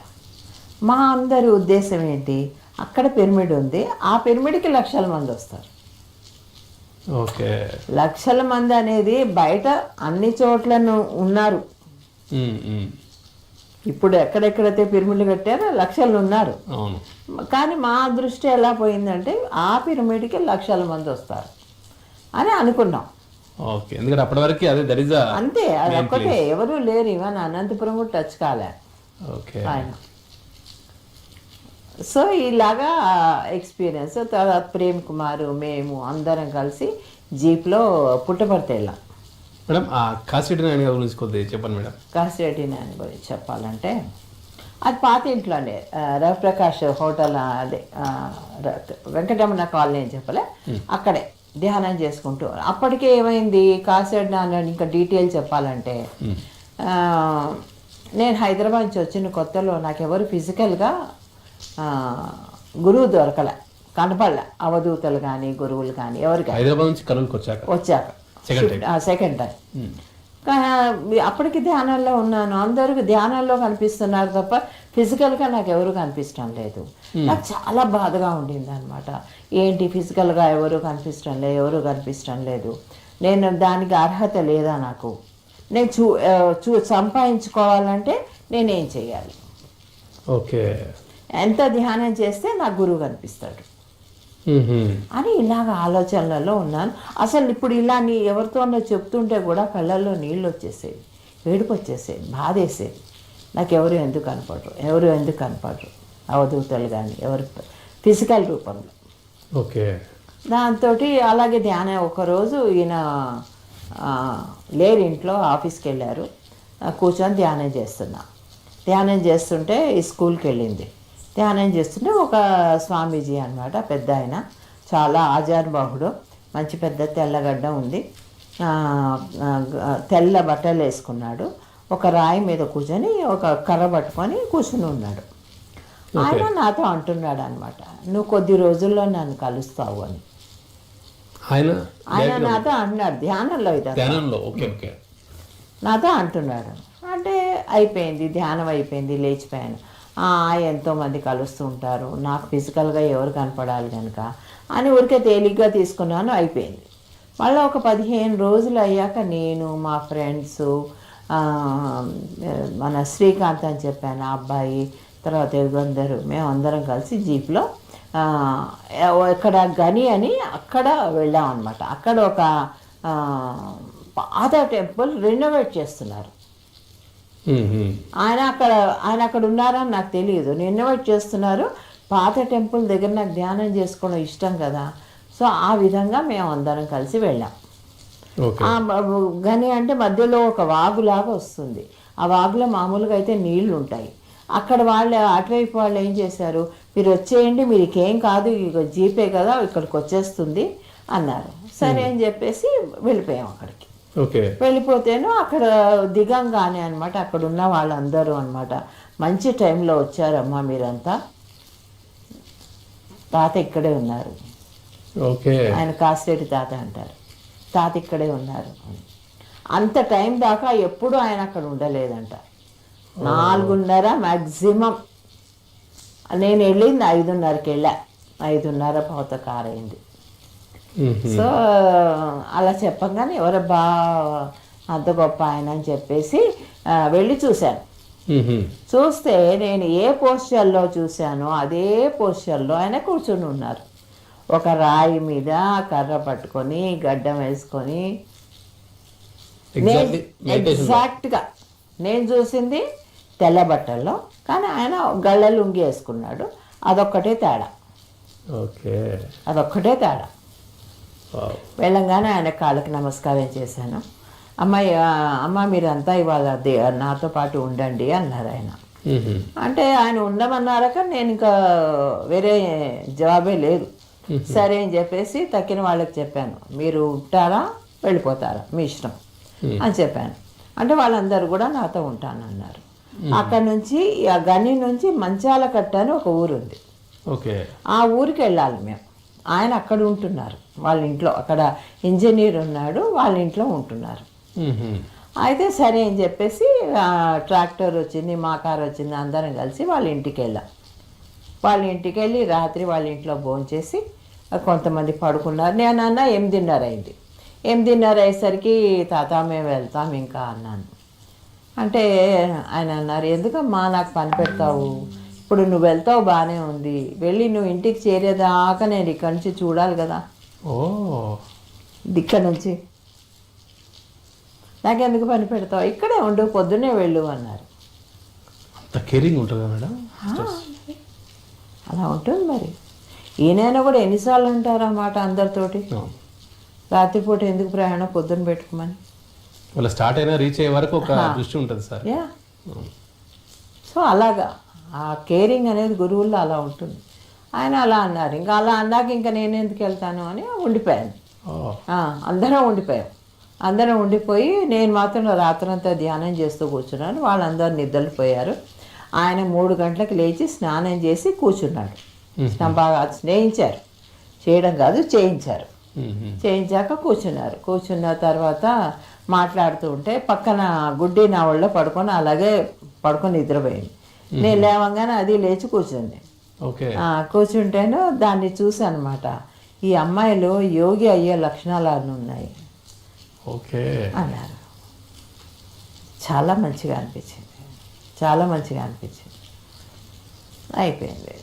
మా అందరి ఉద్దేశం ఏంటి, అక్కడ పిరమిడ్ ఉంది, ఆ పిరమిడ్కి లక్షల మంది వస్తారు. ఓకే. లక్షల మంది అనేది బయట అన్ని చోట్లను ఉన్నారు. ఇప్పుడు ఎక్కడెక్కడైతే పిరమిడ్లు కట్టారో లక్షలు ఉన్నారు. కానీ మా దృష్టి ఎలా పోయిందంటే ఆ పిరమిడ్కి లక్షల మంది వస్తారు అని అనుకున్నాం. ఓకే. ఎందుకంటే అప్పటి వరకు అదే దట్ ఇస్ అంతే, అది ఒక్కటే, ఎవరు లేరు. ఇవన్నీ అనంతపురం కూడా టచ్ కాలే ఆయన. సో ఇలాగా ఎక్స్పీరియన్స్. తర్వాత ప్రేమ్ కుమార్ మేము అందరం కలిసి జీప్లో పుట్టపర్తి వెళ్ళాం. మేడం ఆ కాసిరెడ్డి నాయన గారి గురించి కొద్దిగా చెప్పండి మేడం. కాసిరెడ్డి నాయన గురించి చెప్పాలంటే అది పాత ఇంట్లోనే రవిప్రకాష్ హోటల్, అదే వెంకటరమణ కాలనీ అని చెప్పలే, అక్కడే ధ్యానం చేసుకుంటూ. అప్పటికే ఏమైంది, కాసిరెడ్డి నాయన ఇంకా డీటెయిల్ చెప్పాలంటే, నేను హైదరాబాద్ నుంచి వచ్చిన కొత్తలో నాకెవరు ఫిజికల్గా గురువు దొరకలే, కనపడలే, అవధూతలు కానీ గురువులు కానీ ఎవరు కానీ. హైదరాబాద్ నుంచి కర్నూలుకి వచ్చాక సెకండ్ టైం. అప్పటికి ధ్యానంలో ఉన్నాను, అందరూ ధ్యానంలో కనిపిస్తున్నారు తప్ప ఫిజికల్గా నాకు ఎవరు కనిపించడం లేదు. నాకు చాలా బాధగా ఉండింది అనమాట. ఏంటి ఫిజికల్గా ఎవరు కనిపించడం లేదు, నేను దానికి అర్హత లేదా నాకు, నేను సంపాదించుకోవాలంటే నేనేం చేయాలి, ఓకే, ఎంత ధ్యానం చేస్తే నాకు గురువు కనిపిస్తాడు అని ఇలాగ ఆలోచనలలో ఉన్నాను. అసలు ఇప్పుడు ఇలా ఎవరితో చెప్తుంటే కూడా కళ్ళల్లో నీళ్ళు వచ్చేసేది, ఏడుపు వచ్చేసేది, బాధేసేది. నాకు ఎవరు ఎందుకు కనపడరు, అవధూతలు కానీ ఎవరు ఫిజికల్ రూపంలో. ఓకే. దాంతో అలాగే ధ్యానం. ఒకరోజు ఈయన లేరు, ఇంట్లో ఆఫీస్కి వెళ్ళారు, కూర్చొని ధ్యానం చేస్తుంటే ఈ స్కూల్కి వెళ్ళింది. ధ్యానం చేస్తుంటే ఒక స్వామీజీ అనమాట, పెద్ద ఆయన, చాలా ఆజానుబాహుడు, మంచి పెద్ద తెల్లగడ్డ ఉంది, తెల్ల బట్టలు వేసుకున్నాడు, ఒక రాయి మీద కూర్చొని ఒక కర్ర పట్టుకొని కూర్చుని ఉన్నాడు. ఆయన నాతో అంటున్నాడు అనమాట, నువ్వు కొద్ది రోజుల్లో నన్ను కలుస్తావు అని. ఆయన నాతో అంటున్నాడు ధ్యానంలో, నాతో అంటున్నాడు. అంటే అయిపోయింది ధ్యానం, అయిపోయింది, లేచిపోయాను. ఎంతోమంది కలుస్తూ ఉంటారు, నాకు ఫిజికల్గా ఎవరు కనపడాలి కనుక అని ఊరికే తేలిగ్గా తీసుకున్నాను, అయిపోయింది. మళ్ళీ ఒక 15 రోజులు అయ్యాక నేను, మా ఫ్రెండ్స్, మన శ్రీకాంత్ అని చెప్పాను ఆ అబ్బాయి, తర్వాత యుగంధరు, మేము అందరం కలిసి జీప్లో ఇక్కడ గని అని అక్కడ వెళ్ళాం అనమాట. అక్కడ ఒక పాత టెంపుల్ రెనోవేట్ చేస్తున్నారు. ఆయన అక్కడ ఉన్నారని నాకు తెలియదు, రెనోవేట్ చేస్తున్నారు. పాత టెంపుల్ దగ్గర నాకు ధ్యానం చేసుకోవడం ఇష్టం కదా, సో ఆ విధంగా మేము అందరం కలిసి వెళ్ళాం. గని అంటే మధ్యలో ఒక వాగులాగా వస్తుంది, ఆ వాగులో మామూలుగా అయితే నీళ్లు ఉంటాయి. అక్కడ అటువైపు వాళ్ళు ఏం చేశారు, మీరు వచ్చేయండి, మీకేం కాదు, ఇక జీపే కదా ఇక్కడికి వచ్చేస్తుంది అన్నారు. సరే అని చెప్పేసి వెళ్ళిపోయాం అక్కడికి. వెళ్ళిపోతేను అక్కడ దిగంగానే అనమాట, అక్కడ ఉన్న వాళ్ళందరూ అనమాట, మంచి టైంలో వచ్చారమ్మా మీరంతా, తాత ఇక్కడే ఉన్నారు, ఆయన కాసిరెడ్డి తాత అంటారు, తాత ఇక్కడే ఉన్నారు. అంత టైం దాకా ఎప్పుడు ఆయన అక్కడ ఉండలేదంట. 4:30 మ్యాక్సిమం. నేను వెళ్ళింది 5:30కి వెళ్ళా, 5:30 పోత కార్ అయింది. సో అలా చెప్పగానే ఎవరబ్బా అంత గొప్ప ఆయన అని చెప్పేసి వెళ్ళి చూశాను. మ్మ్. చూస్తే నేను ఏ పోస్చర్లో చూశానో అదే పోస్చర్లో ఆయన కూర్చుని ఉన్నారు. ఒక రాయి మీద కర్ర పట్టుకొని గడ్డం వేసుకొని Exactly meditation లో. ఎగ్జాక్ట్గా నేను చూసింది తెల్ల బట్టల్లో, కానీ ఆయన గళ్ళ లుంగి వేసుకున్నాడు. అదొక్కటే తేడా, ఓకే. అదొక్కటే తేడా. వావ్. వెళ్ళంగానే ఆయన కాళ్ళకి నమస్కారం చేశాను. అమ్మాయి అమ్మ మీరంతా ఇవాళ నాతో పాటు ఉండండి అన్నారు ఆయన. మ్మ్. అంటే ఆయన ఉండమన్నారక నేను ఇంకా వేరే జవాబే లేదు. సరే అని చెప్పేసి తక్కిన వాళ్ళకి చెప్పాను, మీరు ఉంటారా వెళ్ళిపోతారా మీ ఇష్టం అని చెప్పాను. అంటే వాళ్ళందరూ కూడా నాతో ఉంటానన్నారు. అక్కడ నుంచి ఆ గని నుంచి మంచాలకట్ట అని ఒక ఊరు ఉంది. ఓకే. ఆ ఊరికి వెళ్ళాలి మేము. ఆయన అక్కడ ఉంటున్నారు వాళ్ళ ఇంట్లో, అక్కడ ఇంజనీర్ ఉన్నాడు, వాళ్ళ ఇంట్లో ఉంటున్నారు. మ్మ్. అయితే సరే అని చెప్పేసి ట్రాక్టర్ వచ్చింది, మా కారు వచ్చింది, అందరం కలిసి వాళ్ళ ఇంటికి వెళ్ళాం. వాళ్ళ ఇంటికి వెళ్ళి రాత్రి వాళ్ళ ఇంట్లో భోంచేసి కొంతమంది పడుకున్నారు. నేను అన్న 8:30 అయింది. 8:30 అయ్యేసరికి తాత మేము వెళ్తాం ఇంకా అన్నాను. అంటే ఆయన అన్నారు, ఎందుకమ్మా నాకు పని పెడతావు, ఇప్పుడు నువ్వు వెళ్తావు బాగానే ఉంది, వెళ్ళి నువ్వు ఇంటికి చేరేదాకా నేను ఇక్కడి నుంచి చూడాలి కదా, ఓ ఇక్కడ నుంచి నాకెందుకు పని పెడతావు, ఇక్కడే ఉండు, పొద్దున్నే వెళ్ళు అన్నారు. అంత కేరింగ్ ఉంటుంది కదా మేడం. అలా ఉంటుంది మరి. ఈయనైనా కూడా ఎన్నిసార్లు అంటారు అన్నమాట అందరితోటి, అవును. రాత్రిపూట ఎందుకు ప్రయాణం పొద్దున్న పెట్టుకోమని. వాళ్ళ స్టార్ట్ అయినా రీచ్ అయ్యే వరకు ఒక దృష్టి ఉంటుంది సార్. యా, సో అలాగా ఆ కేరింగ్ అనేది గురువుల్లో అలా ఉంటుంది. ఆయన అలా అన్నారు. ఇంకా అలా అన్నాక ఇంకా నేను ఎందుకు వెళ్తాను అని ఉండిపోయాను. ఓ. అందరం ఉండిపోయాం. అందరం ఉండిపోయి నేను మాత్రం రాత్రంతా ధ్యానం చేస్తూ కూర్చున్నాను. వాళ్ళందరూ నిద్రపోయారు. ఆయన 3 గంటలకు లేచి స్నానం చేసి కూర్చున్నాడు. బాగా స్నేహించారు, చేయడం కాదు చేయించారు. మ్మ్. చేయించాక కూర్చున్నారు. కూర్చున్న తర్వాత మాట్లాడుతూ ఉంటే పక్కన గుడ్డి నా ఒళ్ళో పడుకొని అలాగే పడుకొని నిద్రపోయింది. నేను లేవంగానే అది లేచి కూర్చుంది. ఓకే. కూర్చుంటేను దాన్ని చూసాను అనమాట. ఈ అమ్మాయిలో యోగి అయ్యే లక్షణాలు ఉన్నాయి ఓకే. అన్నారు. చాలా మంచిగా అనిపించింది, చాలా మంచిగా అనిపించింది. అయిపోయింది.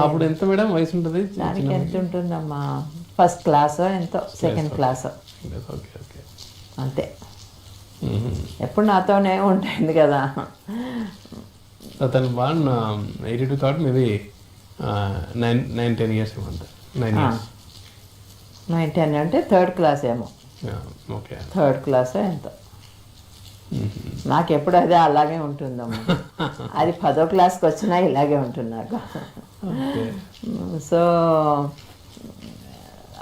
అప్పుడు ఎంత మేడం వయసు ఉంటుంది? దానికి ఎంత ఉంటుందమ్మా, ఫస్ట్ క్లాసో ఎంతో, సెకండ్ క్లాసో ఓకే ఓకే. అంతే. మ్మ్. ఎప్పుడు నాతోనే ఉంటుంది కదా. తను బాగా 82 కాబట్టి మేబీ 9-10 ఇయర్స్ ఏమంటారు. 9 years. 9-10 అంటే థర్డ్ క్లాస్ ఏమో, ఓకే. థర్డ్ క్లాస్ ఎంతో. నాకు ఎప్పుడు అదే అలాగే ఉంటుందమ్మా. అది 10వ క్లాస్కి వచ్చినా ఇలాగే ఉంటుంది నాకు. సో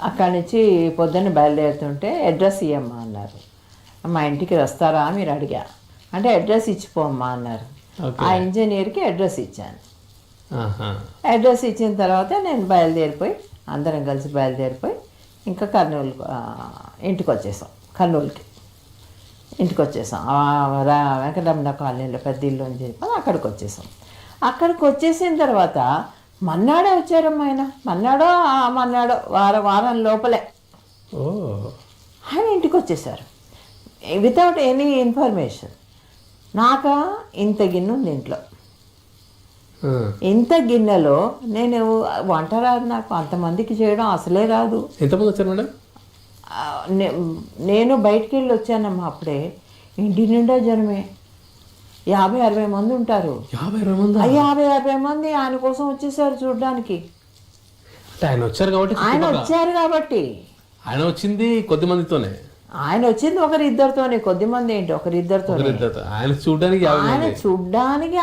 అక్కడి నుంచి పొద్దున్న బయలుదేరుతుంటే అడ్రస్ ఇవ్వమ్మా అన్నారు. మా ఇంటికి వస్తారా మీరు అడిగా. అంటే అడ్రస్ ఇచ్చిపోమ్మా అన్నారు. ఆ ఇంజనీర్కి అడ్రస్ ఇచ్చాను. అడ్రస్ ఇచ్చిన తర్వాత నేను బయలుదేరిపోయి, అందరం కలిసి బయలుదేరిపోయి ఇంకా కర్నూలు ఇంటికి వచ్చేసాం. కర్నూలుకి ఇంటికి వచ్చేసాం. వెంకటరమణ కాలనీలో పెద్ద ఇల్లు అని చెప్పి అక్కడికి వచ్చేసాం. అక్కడికి వచ్చేసిన తర్వాత మన్నాడే వచ్చారమ్మా ఆయన. మన్నాడో వారం లోపలే ఆయన ఇంటికి వచ్చేసారు, వితౌట్ ఎనీ ఇన్ఫర్మేషన్. నాకు ఇంత గిన్నె ఉంది ఇంట్లో. ఇంత గిన్నెలో నేను వంట రాదు నాకు, అంతమందికి చేయడం అసలే రాదు. ఎంతమంది వచ్చారు మేడం? నేను బయటికి వెళ్ళి వచ్చానమ్మా అప్పుడే. ఇంటి నిండా జనమే, 50-60 మంది ఉంటారు. 50-60 మంది ఆయన కోసం వచ్చేసారు చూడడానికి. ఆయన వచ్చారు కాబట్టి, ఆయన వచ్చింది కొద్ది మందితోనే. ఆయన వచ్చింది ఒకరిద్దరితోనే, కొద్ది మంది ఏంటి ఒకరిద్దరితోనే. ఆయన చూడడానికి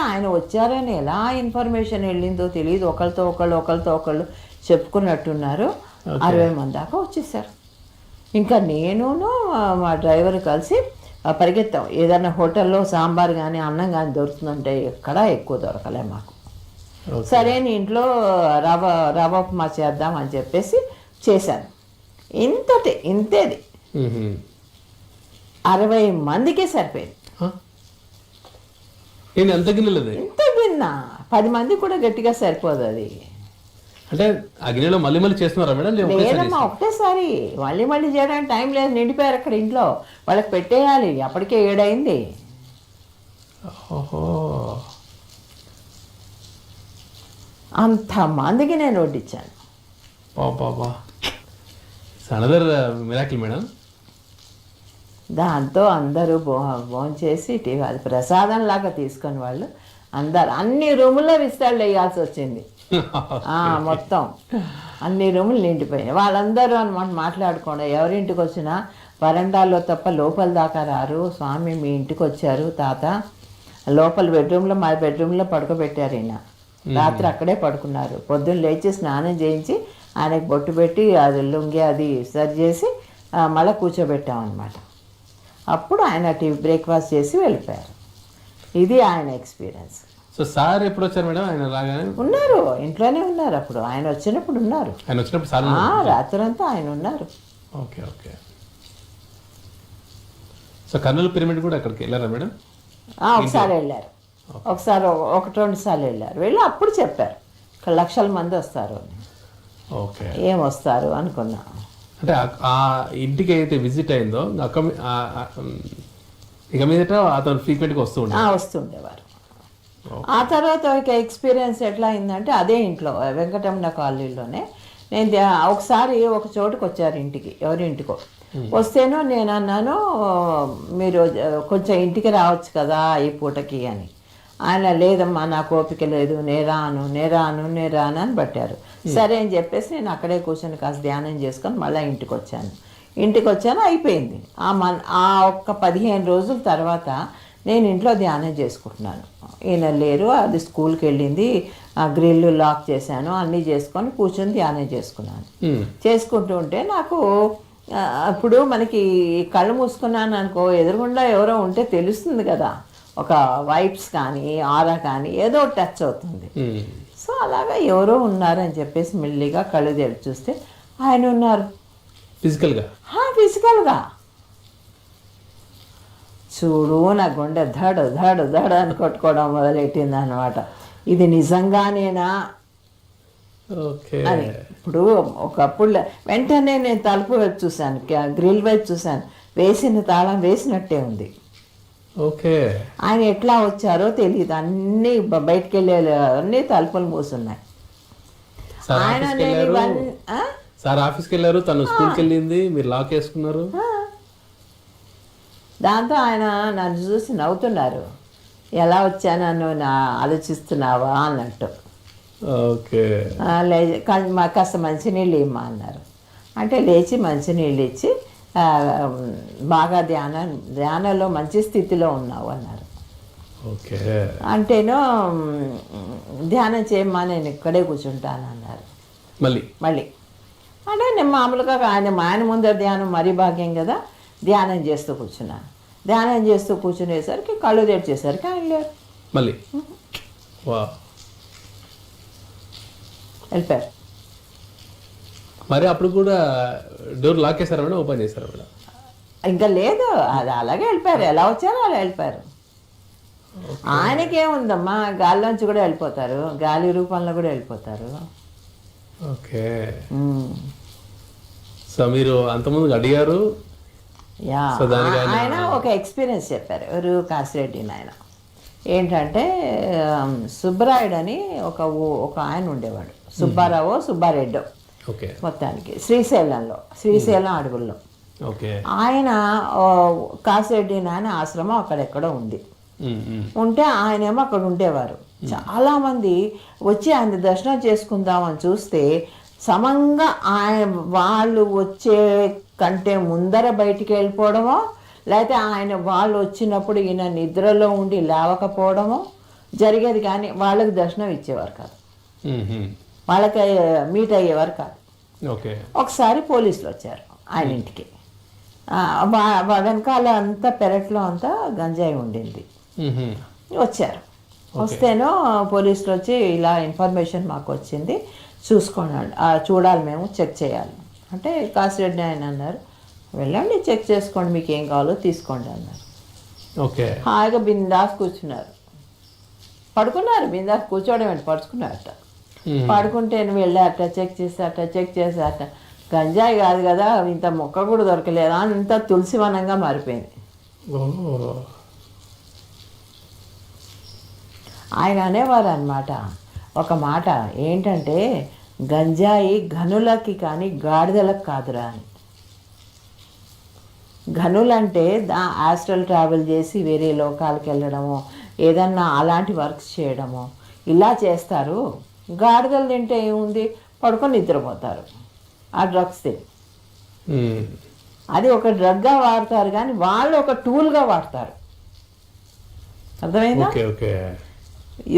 ఆయన వచ్చారని ఎలా ఇన్ఫర్మేషన్ వెళ్ళిందో తెలియదు. ఒకరితో ఒకళ్ళు చెప్పుకున్నట్టున్నారు. 60 మంది దాకా వచ్చేసారు. ఇంకా నేనును మా డ్రైవర్ కలిసి పరిగెత్తాం. ఏదైనా హోటల్లో సాంబార్ కానీ అన్నం కానీ దొరుకుతుందంటే ఎక్కడా ఎక్కువ దొరకలే మాకు. సరే ఇంట్లో రవ్వ ఉప్మా చేద్దాం అని చెప్పేసి చేశాను. ఇంతేది 60 మందికే సరిపోయింది. ఎంత గిన్నె? ఇంత గిన్నె 10 మంది కూడా గట్టిగా సరిపోదు అది. అంటే అగ్నిలో మళ్ళీ మళ్ళీ చేస్తున్నారా మేడం లేదా ఒకేసారి లేదమ్మా ఒకటేసారి మళ్ళీ చేయడానికి టైం లేదు, నిండిపోయారు అక్కడ ఇంట్లో, వాళ్ళకి పెట్టేయాలి, అప్పటికే 7 అయింది. ఓహో అంతమందికి నేను వడ్డించాను. బాబా అనదర్ మిరాకిల్ మేడం. దాంతో అందరూ భోంచేసి అది ప్రసాదం లాగా తీసుకొని వాళ్ళు అందరు అన్ని రూముల్లో విస్తాళ్ళు వేయాల్సి వచ్చింది. మొత్తం అన్ని రూములు నిండిపోయినాయి. వాళ్ళందరూ అనమాట మాట్లాడుకోండి, ఎవరింటికి వచ్చినా వరండాల్లో తప్ప లోపల దాకా రారు. స్వామి మీ ఇంటికి వచ్చారు తాత, లోపల బెడ్రూమ్లో, మా బెడ్రూమ్లో పడుకోబెట్టారు. ఈయన రాత్రి అక్కడే పడుకున్నారు. పొద్దున్న లేచి స్నానం చేయించి ఆయనకు బొట్టు పెట్టి అది లుంగి అది సరి చేసి మళ్ళీ కూర్చోబెట్టామన్నమాట. అప్పుడు ఆయన బ్రేక్ఫాస్ట్ చేసి వెళ్ళిపోయారు. ఇది ఆయన ఎక్స్పీరియన్స్. సో సార్ ఎప్పుడు వచ్చారు మేడం? ఆయన రాగానే ఉన్నారు, ఇంట్లోనే ఉన్నారు. అప్పుడు ఆయన వచ్చినప్పుడు ఉన్నారు. ఆయన వచ్చినప్పుడు సార్ రాత్రంతా ఆయన ఉన్నారు. Okay okay. So Kurnool pyramid కూడా అక్కడికి వెళ్ళారా మేడం? ఒకసారి వెళ్ళారు, ఒకసారి 1-2 సార్లు వెళ్ళారు. వెళ్ళి అప్పుడు చెప్పారు లక్షల మంది వస్తారు అని. ఓకే, ఏం వస్తారు అనుకున్నా. అంటే ఆ ఇంటికి అయితే విజిట్ అయిందో ఇక మీదట అతను ఫ్రీక్వెంట్గా వస్తుండేవారు. ఆ తర్వాత ఒక ఎక్స్పీరియన్స్ ఎట్లా అయిందంటే అదే ఇంట్లో వెంకటరమణ కాలనీలోనే నేను ఒకసారి ఒక చోటుకు వచ్చారు ఇంటికి, ఎవరింటికో వస్తేనో నేను అన్నాను మీరు కొంచెం ఇంటికి రావచ్చు కదా ఈ పూటకి అని. ఆయన లేదమ్మా నాకు ఓపిక లేదు, నేరాను అని పట్టారు. సరే అని చెప్పేసి నేను అక్కడే కూర్చొని కాస్త ధ్యానం చేసుకొని మళ్ళీ ఇంటికి వచ్చాను. అయిపోయింది. ఆ ఒక్క 15 రోజుల తర్వాత నేను ఇంట్లో ధ్యానం చేసుకుంటున్నాను. ఈయన లేరు, అది స్కూల్కి వెళ్ళింది, గ్రిల్ లాక్ చేశాను, అన్నీ చేసుకొని కూర్చొని ధ్యానం చేసుకుంటూ ఉంటే నాకు ఇప్పుడు మనకి కళ్ళు మూసుకున్నాను అనుకో, ఎదురుగుండా ఎవరో ఉంటే తెలుస్తుంది కదా, ఒక వైబ్స్ కానీ ఆరా కానీ ఏదో టచ్ అవుతుంది. సో అలాగా ఎవరో ఉన్నారని చెప్పేసి మెల్లిగా కళ్ళు తెరిచి చూస్తే ఆయన ఉన్నారు ఫిజికల్గా. చూడు నా గుండె ధడ అని కొట్టుకోవడం మొదలెట్టింది అనమాట. ఇది నిజంగానేనా అని. ఇప్పుడు ఒకప్పుడు వెంటనే నేను తలుపు వైపు చూశాను, గ్రిల్ వైపు చూశాను, వేసిన తాళం వేసినట్టే ఉంది. ఓకే, ఆయన ఎట్లా వచ్చారో తెలియదు, అన్నీ బయటికి వెళ్ళే అన్నీ తలుపులు మూసున్నాయి. ఆయన సార్ ఆఫీస్కి వెళ్ళారు, తను స్కూల్కి వెళ్ళింది, మీరు లాక్ వేసుకున్నారు. దాంతో ఆయన నన్ను చూసి నవ్వుతున్నారు, ఎలా వచ్చాను నన్ను ఆలోచిస్తున్నావా అన్నట్టు. ఓకే, కాస్త మంచినీళ్ళు ఇమ్మా అన్నారు. అంటే లేచి మంచినీళ్ళు ఇచ్చి బాగా ధ్యానంలో మంచి స్థితిలో ఉన్నావు అన్నారు. ఓకే, అంటేనో ధ్యానం చేయమ్మా నేను ఇక్కడే కూర్చుంటాను అన్నారు. మళ్ళీ అంటే నేను మామూలుగా ఆయన ముందర ధ్యానం మరీ భాగ్యం కదా, ధ్యానం చేస్తూ కూర్చునేసరికి కళ్ళు తెరిచేసరికి ఆయన లేరు, వెళ్ళిపోయారు. మరి అప్పుడు కూడా డోర్ లాక్ చేశారా మేడం, ఓపెన్ చేశారా మేడం? ఇంకా లేదు, అది అలాగే వెళ్ళిపోయారు, ఎలా వచ్చారో అలా వెళ్ళిపోయారు. ఆయనకేముందమ్మా, గాలిలోంచి కూడా వెళ్ళిపోతారు, గాలి రూపంలో కూడా వెళ్ళిపోతారు. ఓకే, సో మీరు అంతకుముందు అడిగారు. ఆయన ఒక ఎక్స్పీరియన్స్ చెప్పారు, ఎవరు కాసిరెడ్డి ఆయన. ఏంటంటే సుబ్బరాయుడు అని ఒక ఆయన ఉండేవాడు, సుబ్బారెడ్డో మొత్తానికి శ్రీశైలం అడవుల్లో. ఆయన కాసిరెడ్డి నాయన ఆశ్రమం అక్కడెక్కడో ఉంటే ఆయనేమో అక్కడ ఉండేవారు. చాలామంది వచ్చి ఆయన దర్శనం చేసుకుందామని చూస్తే సమంగా వాళ్ళు వచ్చే కంటే ముందర బయటికి వెళ్ళిపోవడమో, లేకపోతే వాళ్ళు వచ్చినప్పుడు ఈయన నిద్రలో ఉండి లేవకపోవడమో జరిగేది. కానీ వాళ్ళకి దర్శనం ఇచ్చేవారు కాదు, వాళ్ళకి మీట్ అయ్యేవారు కాదు. ఒకసారి పోలీసులు వచ్చారు ఆయన ఇంటికి. వెనకాల అంతా పెరట్లో అంతా గంజాయి ఉండింది. వచ్చారు, వస్తేనో పోలీసులు వచ్చి ఇలా ఇన్ఫర్మేషన్ మాకు వచ్చింది, చూడాలి, మేము చెక్ చేయాలి అంటే కాసిరెడ్డి ఆయన అన్నారు, వెళ్ళండి చెక్ చేసుకోండి, మీకు ఏం కావాలో తీసుకోండి అన్నారు. హాయిగా బిందాస్ కూర్చున్నారు, పడుకున్నారు. బిందాస్ కూర్చోవడం ఏంటి, పడుకున్నారట. పడుకుంటే వెళ్ళారట, చెక్ చేశారట. గంజాయి కాదు కదా, ఇంత మొక్క కూడా దొరకలేదా, అంత తులసివనంగా మారిపోయింది. ఆయన అనేవారు అన్నమాట ఒక మాట, ఏంటంటే గంజాయి ఘనులకి కానీ గాడిదలకు కాదురా అని. ఘనులంటే ఆస్ట్రల్ ట్రావెల్ చేసి వేరే లోకాలకు వెళ్ళడము, ఏదన్నా అలాంటి వర్క్స్ చేయడము ఇలా చేస్తారు. గాడిదలు తింటే ఏముంది, పడుకొని నిద్రపోతారు ఆ డ్రగ్స్ తిని. అది ఒక డ్రగ్గా వాడతారు కానీ వాళ్ళు ఒక టూల్గా వాడతారు. అర్థమైందా?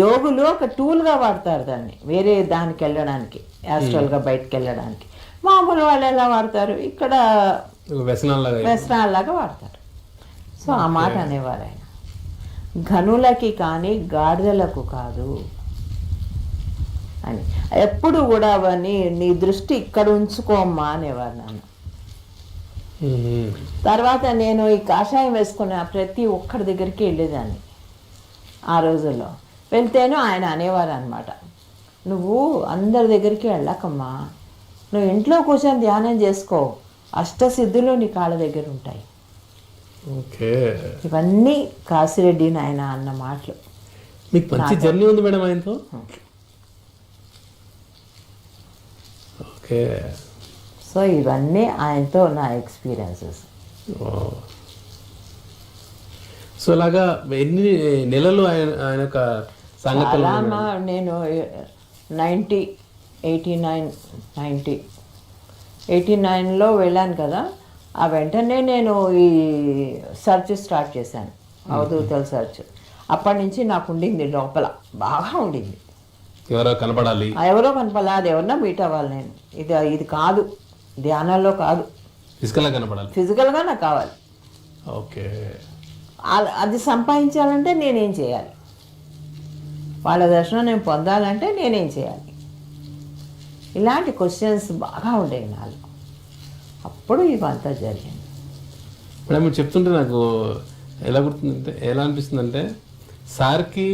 యోగులు ఒక టూల్గా వాడతారు దాన్ని, వేరే దానికి వెళ్ళడానికి, యాస్ట్రల్గా బయటకు వెళ్ళడానికి. మామూలు వాళ్ళు ఎలా వాడతారు, ఇక్కడ వ్యసనాల్లాగా వాడతారు. సో ఆ మాట అనేవారు ఆయన, ఘనులకి కానీ గాడిదలకు కాదు అని. ఎప్పుడు కూడా నీ దృష్టి ఇక్కడ ఉంచుకోమ్మా అనేవారు నాన్న. తర్వాత నేను ఈ కాషాయం వేసుకున్న ప్రతి ఒక్కరి దగ్గరికి వెళ్ళేదాన్ని ఆ రోజుల్లో. వెళ్తేనూ ఆయన అనేవారు అనమాట, నువ్వు అందరి దగ్గరికి వెళ్ళకమ్మా, నువ్వు ఇంట్లో కూర్చొని ధ్యానం చేసుకో, అష్టసిద్ధులు నీ కాళ్ళ దగ్గర ఉంటాయి. ఇవన్నీ కాశిరెడ్డి నాయన అన్న మాటలు. మీకు మంచి జర్నీ ఉంది మేడం ఆయనతో. సో ఇవన్నీ ఆయనతో నా ఎక్స్పీరియన్సెస్. సో అలాగా ఎన్ని నెలలు ఆయన యొక్క సంగతులు? నేను 89లో వెళ్ళాను కదా, ఆ వెంటనే నేను ఈ సర్చ్ స్టార్ట్ చేశాను, అవధూతల సర్చ్. అప్పటి నుంచి నాకు ఉండింది లోపల, బాగా ఉండింది, ఎవరో కనపడాలి, అది ఎవరన్నా మీట్ అవ్వాలి. నేను ఇది కాదు, ధ్యానాల్లో కాదు, ఫిజికల్గా నాకు కావాలి. ఓకే, అది సంపాదించాలంటే నేనేం చేయాలి, వాళ్ళ దర్శనం నేను పొందాలంటే నేనేం చేయాలి, ఇలాంటి క్వశ్చన్స్ బాగా ఉండేవి నాలో. అప్పుడు ఇవంతా జరిగింది. మేడం మీరు చెప్తుంటే నాకు ఎలా అనిపిస్తుందంటే, సార్కి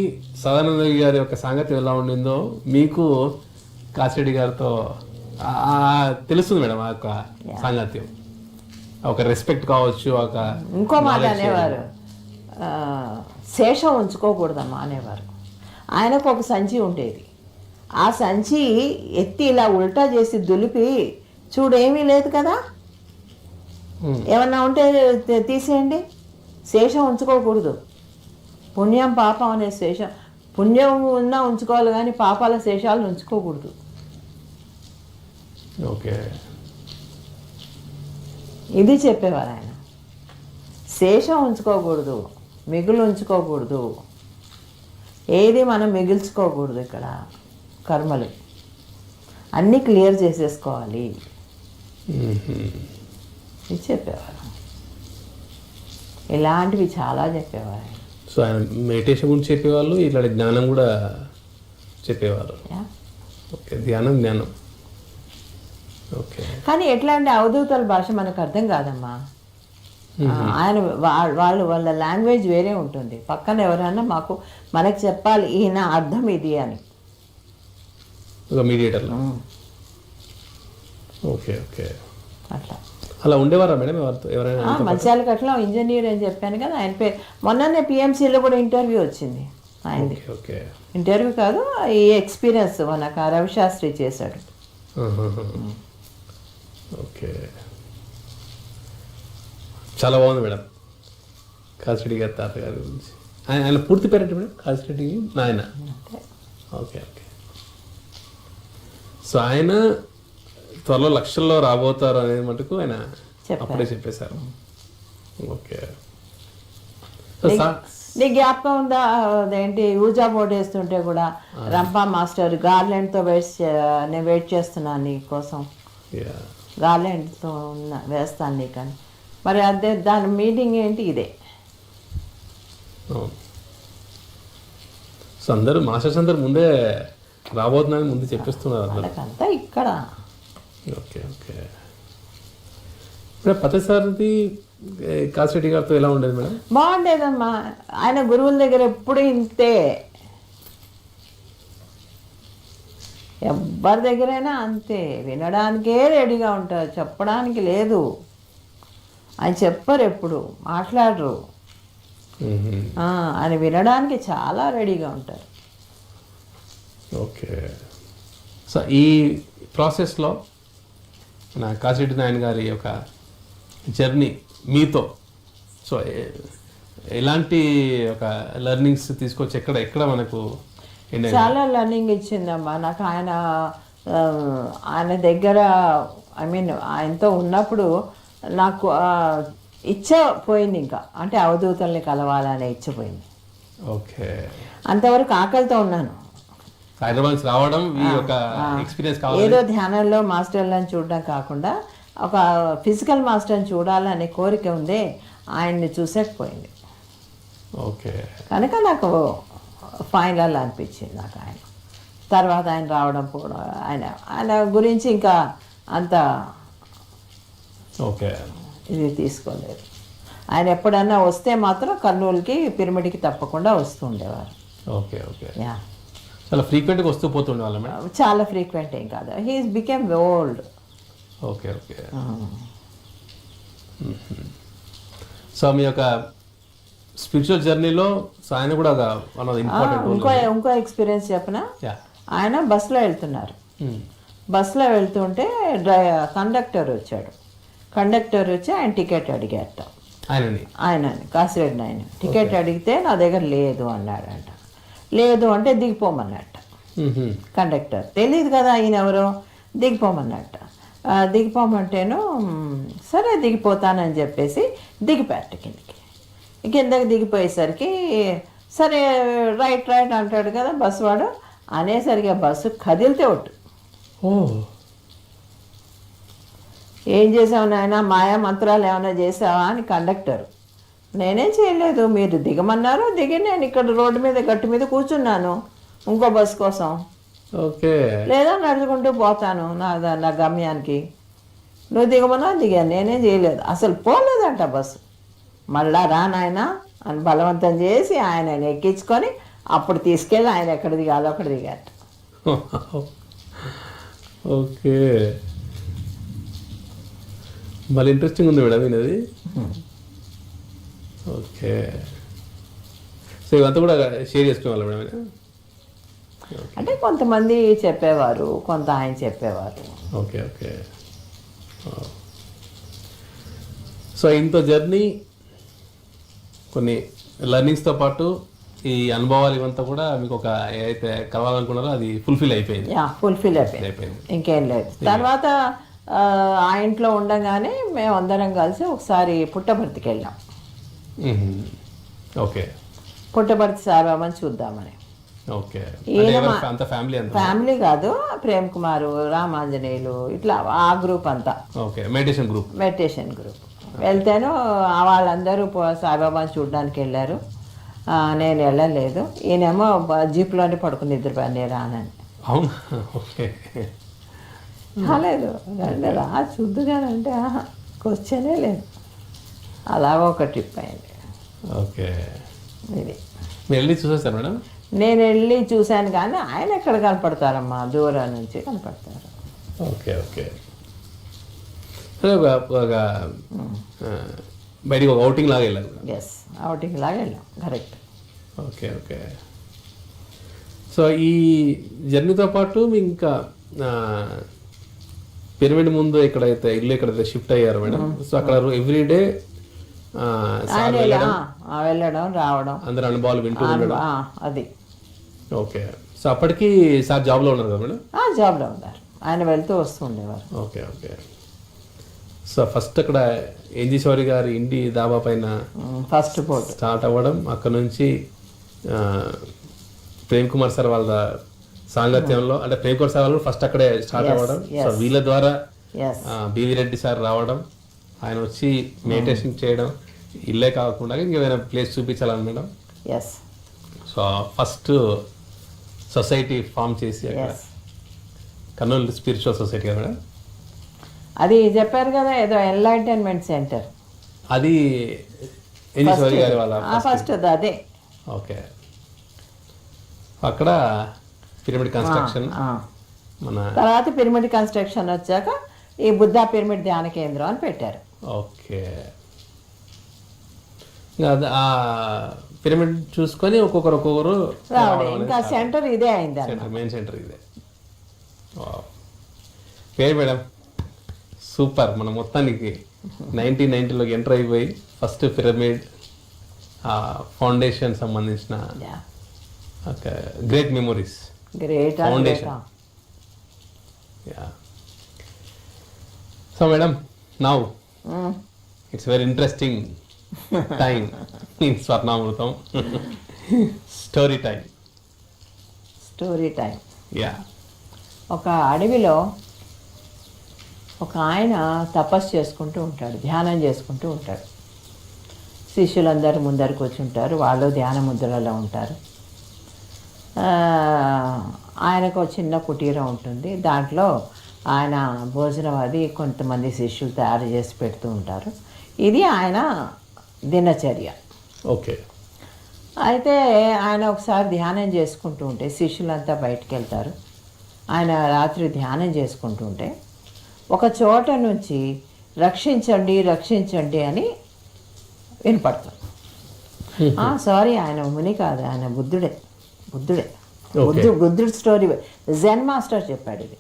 సదానంద గారి యొక్క సాంగత్యం ఎలా ఉండిందో మీకు కాశిరెడ్డి గారితో తెలుస్తుంది మేడం. ఆ యొక్క సాంగత్యం, ఒక రెస్పెక్ట్ కావచ్చు. ఒక ఇంకో మాట అనేవారు, శేషం ఉంచుకోకూడదమ్మా అనేవారు. ఆయనకు ఒక సంచి ఉండేది, ఆ సంచి ఎత్తి ఇలా ఉల్టా చేసి దులిపి చూడు, ఏమీ లేదు కదా, ఏమన్నా ఉంటే తీసేయండి, శేషం ఉంచుకోకూడదు. పుణ్యం పాపం అనే శేషం, పుణ్యం ఉన్నా ఉంచుకోవాలి కానీ పాపాల శేషాలను ఉంచుకోకూడదు. ఓకే, ఇది చెప్పేవారు ఆయన. శేషం ఉంచుకోకూడదు, మిగులు ఉంచుకోకూడదు, ఏది మనం మిగిల్చుకోకూడదు. ఇక్కడ కర్మలు అన్నీ క్లియర్ చేసేసుకోవాలి, ఇది చెప్పేవారు. ఇలాంటివి చాలా చెప్పేవారు ఆయన. సో ఆయన మెడిటేషన్ గురించి చెప్పేవాళ్ళు, ఇట్లాంటి జ్ఞానం కూడా చెప్పేవారు. ఓకే, ధ్యానం. ఓకే, కానీ ఎట్లాంటి అవధూతల భాష మనకు అర్థం కాదమ్మా. ఆయన వాళ్ళ లాంగ్వేజ్ వేరే ఉంటుంది. పక్కన ఎవరైనా మనకు చెప్పాలి ఈయన అర్థం ఇది అని. మీడియేటర్లో. ఓకే, అట్లా అలా ఉండేవారా మేడం ఎవరైనా? మంచాలకట్లో ఇంజనీర్ అని చెప్పాను కదా, ఆయన పేరు. మొన్ననే పిఎంసీలో కూడా ఇంటర్వ్యూ వచ్చింది ఆయనది. ఇంటర్వ్యూ కాదు, ఈ ఎక్స్పీరియన్స్ మనకు రవిశాస్త్రి చేశాడు. ఓకే, చాలా బాగుంది మేడం. కాశిరెడ్డి గారి తాతగారి గురించి. ఆయన పూర్తి పేరేంటి మేడం? కాశిరెడ్డి నాయన. ఓకే. సో ఆయన త్వరలో లక్షల్లో రాబోతారు అనేది మటుకు ఆయన అప్పుడే చెప్పేశారు. ఓకే, నీ జ్ఞాపకం ఉందా, అదేంటి ఊజా బోర్డు వేస్తుంటే కూడా రంపా మాస్టర్ గార్లెండ్తో నేను వెయిట్ చేస్తున్నాను నీ కోసం, గార్లెండ్తో వేస్తాను నీకని. మరి అదే దాని మీటింగ్ ఏంటి? ఇదే. సో అందరూ మాస్టర్స్ అందరు ముందే రాబోతున్నారని ముందు చెప్పేస్తున్నారు అంతా ఇక్కడ. ఓకే. ఇప్పుడు పతసారథి కాశిరెడ్డి గారితో ఎలా ఉండేది మేడం? బాగుండేదమ్మా. ఆయన గురువుల దగ్గర ఎప్పుడు ఇంతే, ఎవరి దగ్గరైనా అంతే, వినడానికే రెడీగా ఉంటారు, చెప్పడానికి లేదు. ఆయన చెప్పరు, ఎప్పుడు మాట్లాడరు. ఆయన వినడానికి చాలా రెడీగా ఉంటారు. ఓకే. సో ఈ ప్రాసెస్లో నా కాశిరెడ్డి నాయన్ గారి యొక్క జర్నీ మీతో సో ఎలాంటి ఒక లెర్నింగ్స్ తీసుకొచ్చి ఎక్కడ మనకు చాలా లర్నింగ్ ఇచ్చిందమ్మా నాకు. ఆయన దగ్గర ఆయనతో ఉన్నప్పుడు నాకు ఇచ్చ పోయింది, ఇంకా అంటే అవధూతల్ని కలవాలనే ఇచ్చపోయింది. ఓకే. అంతవరకు ఆకలితో ఉన్నాను. హైదరాబాద్ రావడం ఎక్స్పీరియన్స్ కావాలి, ఏదో ధ్యానంలో మాస్టర్లను చూడడం కాకుండా ఒక ఫిజికల్ మాస్టర్ని చూడాలనే కోరిక ఉంది, ఆయన్ని చూసేకపోయింది. ఓకే. కనుక నాకు ఫైనల్ అనిపించింది నాకు ఆయన. తర్వాత ఆయన రావడం పోవడం, ఆయన గురించి ఇంకా అంత ఓకే ఇది తీసుకోలేదు. ఆయన ఎప్పుడన్నా వస్తే మాత్రం కర్నూలుకి పిరమిడ్కి తప్పకుండా వస్తూ ఉండేవారు. ఓకే. ఓకే. చాలా ఫ్రీక్వెంట్గా వస్తూ పోతుండే వాళ్ళ మేడం? చాలా ఫ్రీక్వెంట్ ఏం కాదు, he is became old. Okay. Okay. So మీ యొక్క స్పిరిచువల్ జర్నీలో ఆయన కూడా వన్ ఆఫ్ ద ఇంపార్టెంట్. ఇంకో ఎక్స్పీరియన్స్ చెప్పిన, ఆయన బస్సులో వెళ్తున్నారు. బస్సులో వెళ్తుంటే కండక్టర్ వచ్చాడు. కండక్టర్ వచ్చి ఆయన టికెట్ అడిగారట. ఆయనని కాశిరెడ్డి ఆయన టికెట్ అడిగితే నా దగ్గర లేదు అన్నాడంట. లేదు అంటే దిగిపోమన్నట్ట కండక్టర్. తెలియదు కదా ఈయన ఎవరో, దిగిపోమన్నట్ట. దిగిపోమంటేను సరే దిగిపోతానని చెప్పేసి దిగిపెట్ట కిందకి దిగిపోయేసరికి సరే రైట్ అంటాడు కదా బస్సు వాడు. అనేసరికి ఆ బస్సు కదిలితే ఒట్టు. ఏం చేసావు నాయన, మాయా మంత్రాలు ఏమైనా చేసావా అని కండక్టర్. నేనేం చేయలేదు, మీరు దిగమన్నారు దిగి నేను ఇక్కడ రోడ్డు మీద గట్టు మీద కూర్చున్నాను ఇంకో బస్సు కోసం. ఓకే. లేదా నడుచుకుంటూ పోతాను నా గమ్యానికి. నువ్వు దిగమన్నా దిగాను, నేనేం చేయలేదు. అసలు పోలేదంట బస్సు. మళ్ళా రా నాయన అని బలవంతం చేసి ఆయన ఎక్కించుకొని అప్పుడు తీసుకెళ్ళి ఆయన ఎక్కడ దిగాలో అక్కడ దిగాట. ఓకే. మళ్ళీ ఇంట్రెస్టింగ్ ఉంది మేడం ఇది. ఓకే. సో ఇవంతా కూడా షేర్ చేసుకునే మేడం? అంటే కొంతమంది చెప్పేవారు, కొంత ఆయన చెప్పేవారు. ఓకే. ఓకే. సో ఇంత జర్నీ కొన్ని లర్నింగ్స్తో పాటు ఈ అనుభవాలు ఇవంతా కూడా మీకు ఒక ఏదైతే కలవాలనుకున్నారో అది ఫుల్ఫిల్ అయిపోయింది. ఫుల్ఫిల్ అయిపోయింది, ఇంకేం లేదు. తర్వాత ఆ ఇంట్లో ఉండగానే మేము అందరం కలిసి ఒకసారి పుట్టపర్తికి వెళ్ళాం. ఓకే. పుట్టపర్తి సాయిబాబాని చూద్దామని. ఓకే. ఫ్యామిలీ కాదు, ప్రేమ్ కుమార్, రామాంజనేయులు, ఇట్లా ఆ గ్రూప్ అంతా. ఓకే. మెడిటేషన్ గ్రూప్ వెళ్తేను వాళ్ళందరూ సాయిబాబాని చూడడానికి వెళ్ళారు. నేను వెళ్ళలేదు. ఈయనేమో జీప్లోనే పడుకుని నిద్రపోయాను, నేను రానని. అవునా? ఓకే. రాలేదు. రండి రా చూద్దుగానంటే క్వశ్చనే లేదు. అలాగ ఒక ట్రిప్ అయింది. ఓకే. ఇది వెళ్ళి చూసేస్తాను మేడం? నేను వెళ్ళి చూశాను కానీ ఆయన ఎక్కడ కనపడతారమ్మా, దూరం నుంచి కనపడతారు. ఓకే. ఓకే. బయటికి ఒక అవుటింగ్ లాగా వెళ్ళాను. ఎస్, అవుటింగ్ లాగా వెళ్ళాం, కరెక్ట్. ఓకే. ఓకే. సో ఈ జర్నీతో పాటు మీ ఇంకా పిరమిడ్ ముందు ఎక్కడైతే షిఫ్ట్ అయ్యారు మేడం, సో అక్కడ ఎవ్రీడే వెళ్ళడం రావడం, అందరు అనుభవాలు వింటూ ఉండడం అది. ఓకే. సో అప్పటికి సార్ జాబ్లో ఉన్నారు కదా మేడం? జాబ్లో ఉన్నారు, ఆయన వెళ్తూ వస్తూ ఉండేవారు. ఓకే. ఓకే. సో ఫస్ట్ అక్కడ ఎన్జీశ్వరి గారి ఇండి దాబా పైన ఫస్ట్ పోర్ట్ స్టార్ట్ అవ్వడం, అక్కడ నుంచి ప్రేమ్ కుమార్ సార్ వాళ్ళ సాంగత్యంలో, అంటే ప్రేమ్ కుమార్ సార్ వాళ్ళు ఫస్ట్ అక్కడే స్టార్ట్ అవ్వడం, సో వీళ్ళ ద్వారా బివి రెడ్డి సార్ రావడం, ఆయన వచ్చి మెడిటేషన్ చేయడం, ఇల్లే కాకుండా ఇంకేమైనా ప్లేస్ చూపించాలనడం. సో ఫస్ట్ సొసైటీ ఫామ్ చేసి అక్కడ కర్నూలు స్పిరిచువల్ సొసైటీ కదా మేడం? అది చెప్పారు కదా ఏదో ఎన్లైటన్మెంట్ సెంటర్, అది ఎన్జీశ్వరి గారి వాళ్ళ ఫస్ట్ అదే. ఓకే. అక్కడ పిరమిడ్ కన్స్ట్రక్షన్ మన తర్వాత పిరమిడ్ కన్స్ట్రక్షన్ వచ్చాక ఈ బుద్ధా పిరమిడ్ ధ్యాన కేంద్రం అని పెట్టారు. ఓకే, ఆ పిరమిడ్ చూసుకొని ఒక్కొక్కరు రావడం ఇంకా సెంటర్ ఇదే అయింది. మెయిన్ సెంటర్ ఇదే. పేరు మేడం సూపర్. మన మొత్తానికి 1990లోకి ఎంటర్ అయిపోయి ఫస్ట్ పిరమిడ్ ఫౌండేషన్ సంబంధించిన great memories, great foundation. So madam, now it's very interesting time in Swarnamrutham. Story time. Yeah. ఒక అడవిలో ఒక ఆయన తపస్సు చేసుకుంటూ ఉంటాడు, ధ్యానం చేసుకుంటూ ఉంటాడు. శిష్యులందరూ ముందరకు వచ్చి ఉంటారు, వాళ్ళు ధ్యాన ముద్రలో ఉంటారు. ఆయనకు చిన్న కుటీరం ఉంటుంది, దాంట్లో ఆయన భోజనం అది కొంతమంది శిష్యులు తయారు చేసి పెడుతూ ఉంటారు. ఇది ఆయన దినచర్య. ఓకే. అయితే ఆయన ఒకసారి ధ్యానం చేసుకుంటూ ఉంటే శిష్యులంతా బయటికి వెళ్తారు. ఆయన రాత్రి ధ్యానం చేసుకుంటూ ఉంటే ఒక చోట నుంచి రక్షించండి రక్షించండి అని వినపడుతుంది. సారీ, ఆయన ముని కాదు, ఆయన బుద్ధుడే. బుద్ధుడు స్టోరీ, జెన్ మాస్టర్ చెప్పాడు ఇది.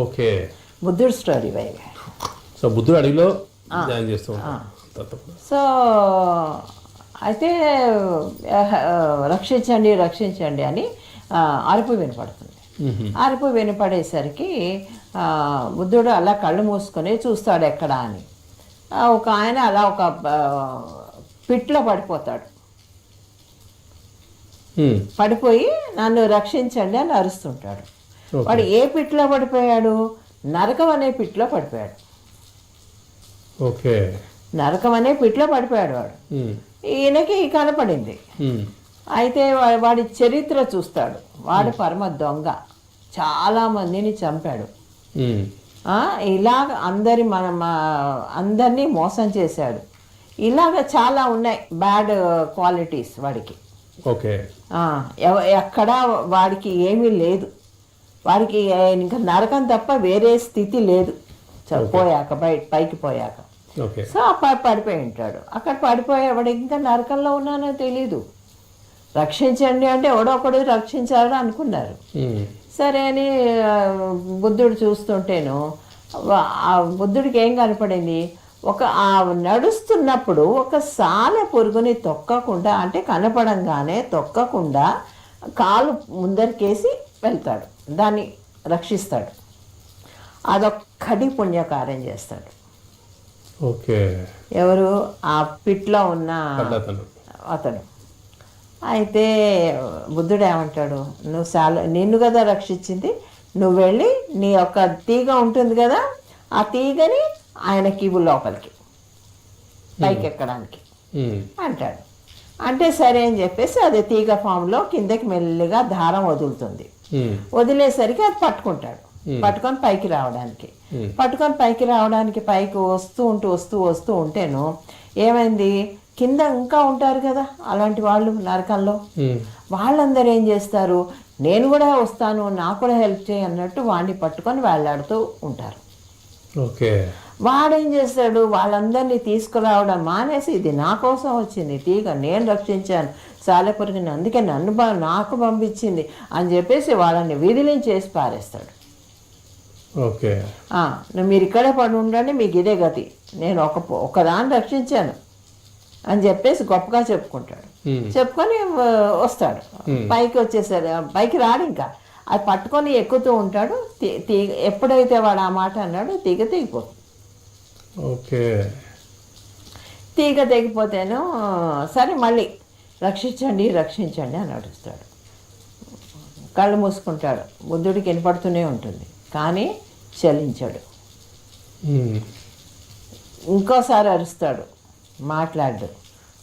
ఓకే, బుద్ధుడు స్టోరీ. సో బుద్ధుడు అడవిలో ధ్యానం చేస్తూ. సో అయితే రక్షించండి రక్షించండి అని అరుపు వినపడుతుంది. అరుపు వినపడేసరికి బుద్ధుడు అలా కళ్ళు మూసుకొని చూస్తాడు ఎక్కడ అని. ఒక ఆయన అలా ఒక పిట్లో పడిపోతాడు. పడిపోయి నన్ను రక్షించండి అని అరుస్తుంటాడు. వాడు ఏ పిట్లో పడిపోయాడు? నరకం అనే పిట్లో పడిపోయాడు. ఓకే, నరకం అనే పిట్లో పడిపోయాడు వాడు. ఈయనకి కనపడింది. అయితే వాడి చరిత్ర చూస్తాడు. వాడు పరమ దొంగ, చాలా మందిని చంపాడు. ఇలాగ అందరినీ మోసం చేశాడు. ఇలాగ చాలా ఉన్నాయి బ్యాడ్ క్వాలిటీస్ వాడికి. ఓకే. ఎక్కడ వాడికి ఏమీ లేదు. వాడికి ఇంకా నరకం తప్ప వేరే స్థితి లేదు పోయాక, పైకి పోయాక. సో పడిపోయి ఉంటాడు. అక్కడ పడిపోయేవాడు ఇంకా నరకంలో ఉన్నానో తెలీదు. రక్షించండి అంటే ఎవడొకడు రక్షించాలని అనుకున్నారు. సరే అని బుద్ధుడు చూస్తుంటేను బుద్ధుడికి ఏం కనపడింది? నడుస్తున్నప్పుడు ఒక సాలె పురుగుని తొక్కకుండా, అంటే కనపడంగానే తొక్కకుండా కాలు ముందరికేసి వెళ్తాడు, దాన్ని రక్షిస్తాడు. అదొక్కటి పుణ్యకార్యం చేస్తాడు. ఓకే. ఎవరు? ఆ పిట్లో ఉన్న అతను. అయితే బుద్ధుడు ఏమంటాడు? నిన్ను కదా రక్షించింది, నువ్వు వెళ్ళి నీ యొక్క తీగ ఉంటుంది కదా, ఆ తీగని ఆయనకి ఇవ్వు లోపలికి, పైకి ఎక్కడానికి అంటాడు. అంటే సరే అని చెప్పేసి అది తీగ ఫామ్లో కిందకి మెల్లిగా దారం వదులుతుంది. వదిలేసరికి అది పట్టుకుంటాడు. పట్టుకొని పైకి రావడానికి పైకి వస్తూ ఉంటేను ఏమైంది? కింద ఇంకా ఉంటారు కదా అలాంటి వాళ్ళు నరకంలో. వాళ్ళందరూ ఏం చేస్తారు? నేను కూడా వస్తాను, నాకు కూడా హెల్ప్ చేయి అన్నట్టు వాడిని పట్టుకొని వేళ్లాడుతూ ఉంటారు. ఓకే. వాడేం చేస్తాడు? వాళ్ళందరినీ తీసుకురావడం మానేసి, ఇది నా కోసం వచ్చింది తీగ, నేను రక్షించాను సాలెపురుగుని, అందుకే నాకు పంపించింది అని చెప్పేసి వాళ్ళని విదిలించేసి పారేస్తాడు. ఓకే. మీరు ఇక్కడే పడి ఉండండి, మీకు ఇదే గతి, నేను ఒకదాన్ని రక్షించాను అని చెప్పేసి గొప్పగా చెప్పుకుంటాడు. చెప్పుకొని వస్తాడు. పైకి వచ్చేసాడు. పైకి రాడు, ఇంకా అది పట్టుకొని ఎక్కుతూ ఉంటాడు. తీగ ఎప్పుడైతే వాడు ఆ మాట అన్నాడో తీగ తెగిపోతుంది. ఓకే. తీగ తెగిపోతేను సరే మళ్ళీ రక్షించండి రక్షించండి అని అడుగుతాడు. కళ్ళు మూసుకుంటాడు. బుద్ధుడికి వినపడుతూనే ఉంటుంది కానీ చలించాడు. ఇంకోసారి అరుస్తాడు, మాట్లాడు.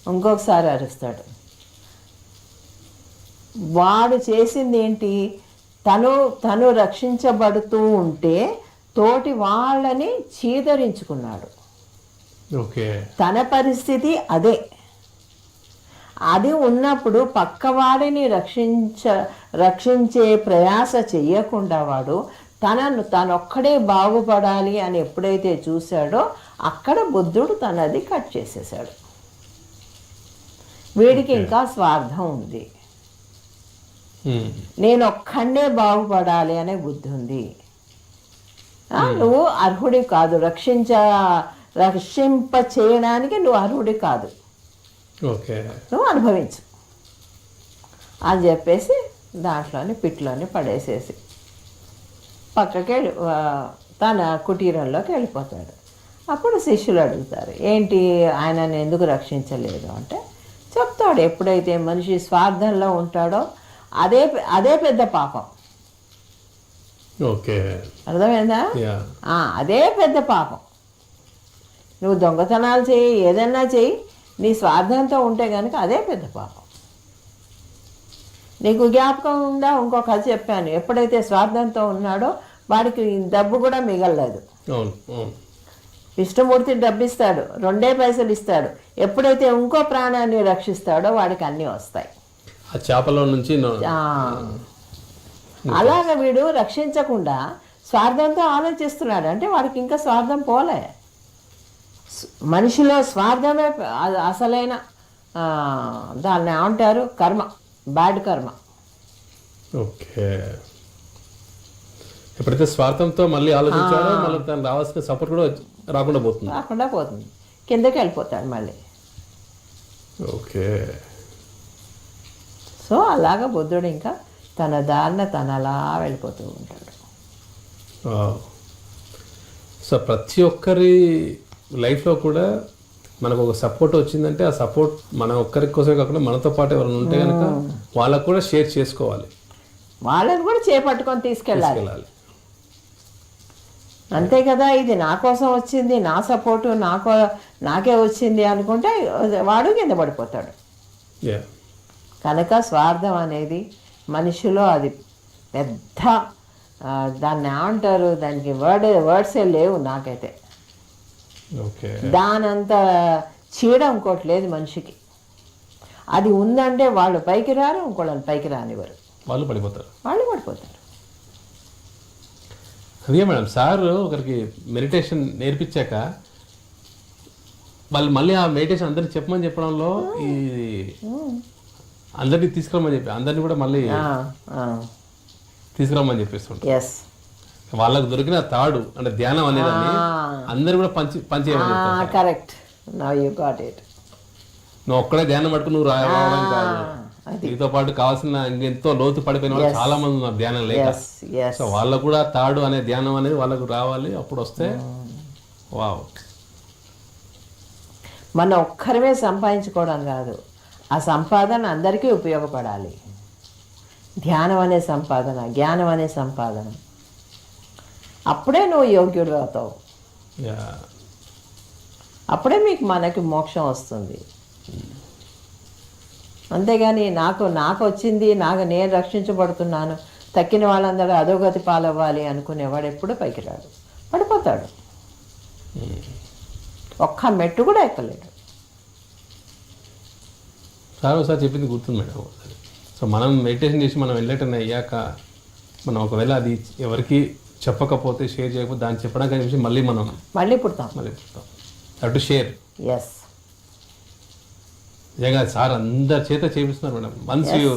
ఇంకొకసారి అరుస్తాడు. వాడు చేసింది ఏంటి? తను రక్షించబడుతూ ఉంటే తోటి వాళ్ళని చీదరించుకున్నాడు. ఓకే. తన పరిస్థితి అదే. అది ఉన్నప్పుడు పక్కవాడిని రక్షించే ప్రయాస చెయ్యకుండా వాడు తనొక్కడే బాగుపడాలి అని ఎప్పుడైతే చూశాడో అక్కడ బుద్ధుడు తనది కట్ చేసేసాడు. వీడికి ఇంకా స్వార్థం ఉంది. నేను ఒక్కడే బాగుపడాలి అనే బుద్ధి ఉంది. నువ్వు అర్హుడి కాదు, రక్షింప చేయడానికి నువ్వు అర్హుడి కాదు, నువ్వు అనుభవించు అని చెప్పేసి దాంట్లోని పిట్లోని పడేసేసి పక్కకి తన కుటీరంలోకి వెళ్ళిపోతాడు. అప్పుడు శిష్యులు అడుగుతారు, ఏంటి ఆయనని ఎందుకు రక్షించలేదు అంటే చెప్తాడు, ఎప్పుడైతే మనిషి స్వార్థంలో ఉంటాడో అదే పెద్ద పాపం. అర్థమైందా? అదే పెద్ద పాపం. నువ్వు దొంగతనాలు చేయి, ఏదన్నా చేయి, నీ స్వార్థంతో ఉంటే కనుక అదే పెద్ద పాపం. నీకు జ్ఞాపకం ఉందా, ఇంకో కథ చెప్పాను, ఎప్పుడైతే స్వార్థంతో ఉన్నాడో వాడికి డబ్బు కూడా మిగలలేదు. విష్ణుమూర్తి డబ్బు ఇస్తాడు, 2 పైసలు ఇస్తాడు, ఎప్పుడైతే ఇంకో ప్రాణాన్ని రక్షిస్తాడో వాడికి అన్నీ వస్తాయి. చేపలో నుంచి అలాగ వీడు రక్షించకుండా స్వార్థంతో ఆలోచిస్తున్నాడు అంటే వాడికి ఇంకా స్వార్థం పోలే. మనిషిలో స్వార్థమే అసలైన దాన్ని ఏమంటారు, కర్మ, బ్యాడ్ కర్మ. ఎప్పుడైతే స్వార్థంతో మళ్ళీ ఆలోచించాడో మళ్ళీ తను రావాల్సిన సపోర్ట్ కూడా రాకుండా పోతుంది, కిందకి వెళ్ళిపోతాడు మళ్ళీ. సో అలాగా బుద్ధుడు ఇంకా తన దారిన తన అలా వెళ్ళిపోతూ ఉంటాడు. సో ప్రతి ఒక్కరి లైఫ్లో కూడా మనకు ఒక సపోర్ట్ వచ్చిందంటే ఆ సపోర్ట్ మన ఒక్కరి కోసమే కాకుండా మనతో పాటు ఎవరైనా ఉంటే కనుక వాళ్ళకు కూడా షేర్ చేసుకోవాలి, వాళ్ళని కూడా చేపట్టుకొని తీసుకెళ్ళాలి. అంతే కదా, ఇది నా కోసం వచ్చింది, నా సపోర్టు నాకే వచ్చింది అనుకుంటే వాడు కింద పడిపోతాడు. కనుక స్వార్థం అనేది మనిషిలో అది పెద్ద, దాన్ని ఏమంటారు, దానికి వర్డ్సే లేవు నాకైతే. దానంత చీడ ఇంకోటి లేదు మనిషికి. అది ఉందంటే వాళ్ళు పైకి రారు, ఇంకోళ్ళని పైకి రానివ్వరు, వాళ్ళు పడిపోతారు. అదే మేడం, సార్ ఒకరికి మెడిటేషన్ నేర్పించాక వాళ్ళు మళ్ళీ ఆ మెడిటేషన్ అందరికి చెప్పడంలో ఈ అందరినీ తీసుకురమ్మని చెప్పి అందరినీ కూడా మళ్ళీ తీసుకురమ్మని చెప్పేస్తుంటారు. వాళ్ళకు దొరికిన తాడు అంటే ధ్యానం అనేది అందరు కూడా పంచేయమని. Correct, now you got it. నువ్వు ఒక్కడే ధ్యానం పట్టుకుని నువ్వు రావడం కాదు, నీతో పాటు కావాల్సిన ఎంతో లోతు పడిపోయిన వాళ్ళు చాలా మంది ఉన్నారు ధ్యానం లేక. సో వాళ్ళకు కూడా తాడు అనే ధ్యానం అనేది వాళ్ళకు రావాలి, అప్పుడు వస్తే వావ్. మన ఒక్కరిమే సంపాదించుకోవడం కాదు, ఆ సంపాదన అందరికీ ఉపయోగపడాలి. ధ్యానం అనే సంపాదన, జ్ఞానం అనే సంపాదన, అప్పుడే నువ్వు యోగ్యుడు అవుతావు, అప్పుడే మనకి మోక్షం వస్తుంది. అంతేగాని నాకు వచ్చింది, నేను రక్షించబడుతున్నాను, తక్కిన వాళ్ళందరూ అధోగతి పాలవ్వాలి అనుకునేవాడు ఎప్పుడు పైకి రాడు, పడిపోతాడు, ఒక్క మెట్టు కూడా ఎక్కలేడు. సార్ ఒకసారి చెప్పింది గుర్తుంది మేడం. సో మనం మెడిటేషన్ చేసి మనం వెళ్ళటం అయ్యాక మనం ఒకవేళ అది ఎవరికి చెప్పకపోతే, షేర్ చేయకపోతే, దాన్ని చెప్పడానికి చెప్పి మళ్ళీ పుడతాం అటు షేర్. నిజంగా సార్ అందరి చేత చేపిస్తున్నారు మేడం. వన్స్ యూ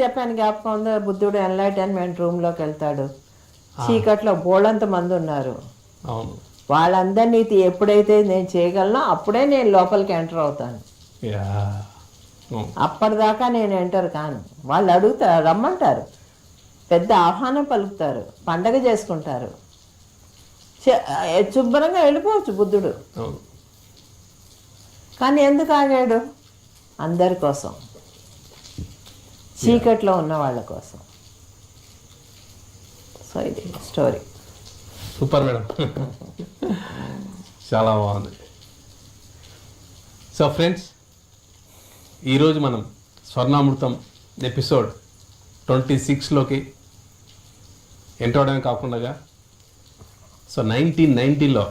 చెప్పాను జ్ఞాపకం ఉందా, బుద్ధుడు ఎన్లైటన్మెంట్ రూమ్లోకి వెళ్తాడు, చీకట్లో బోళ్ళంత మంది ఉన్నారు, అవును, వాళ్ళందరినీ ఎప్పుడైతే నేను చేయగలనో అప్పుడే నేను లోపలికి ఎంటర్ అవుతాను, అప్పటిదాకా నేను ఎంటర్ కాను. వాళ్ళు అడుగుతారు, రమ్మంటారు, పెద్ద ఆహ్వానం పలుకుతారు, పండగ చేసుకుంటారు, శుభ్రంగా వెళ్ళిపోవచ్చు బుద్ధుడు. కానీ ఎందుకు ఆగాడు? అందరి కోసం, చీకట్లో ఉన్న వాళ్ళ కోసం. సో ఇది స్టోరీ. సూపర్ మేడం, చాలా బాగుంది. సో ఫ్రెండ్స్, ఈరోజు మనం స్వర్ణామృతం ఎపిసోడ్ 26లోకి ఎంటర్ అవడమే కాకుండా, సో 1990లో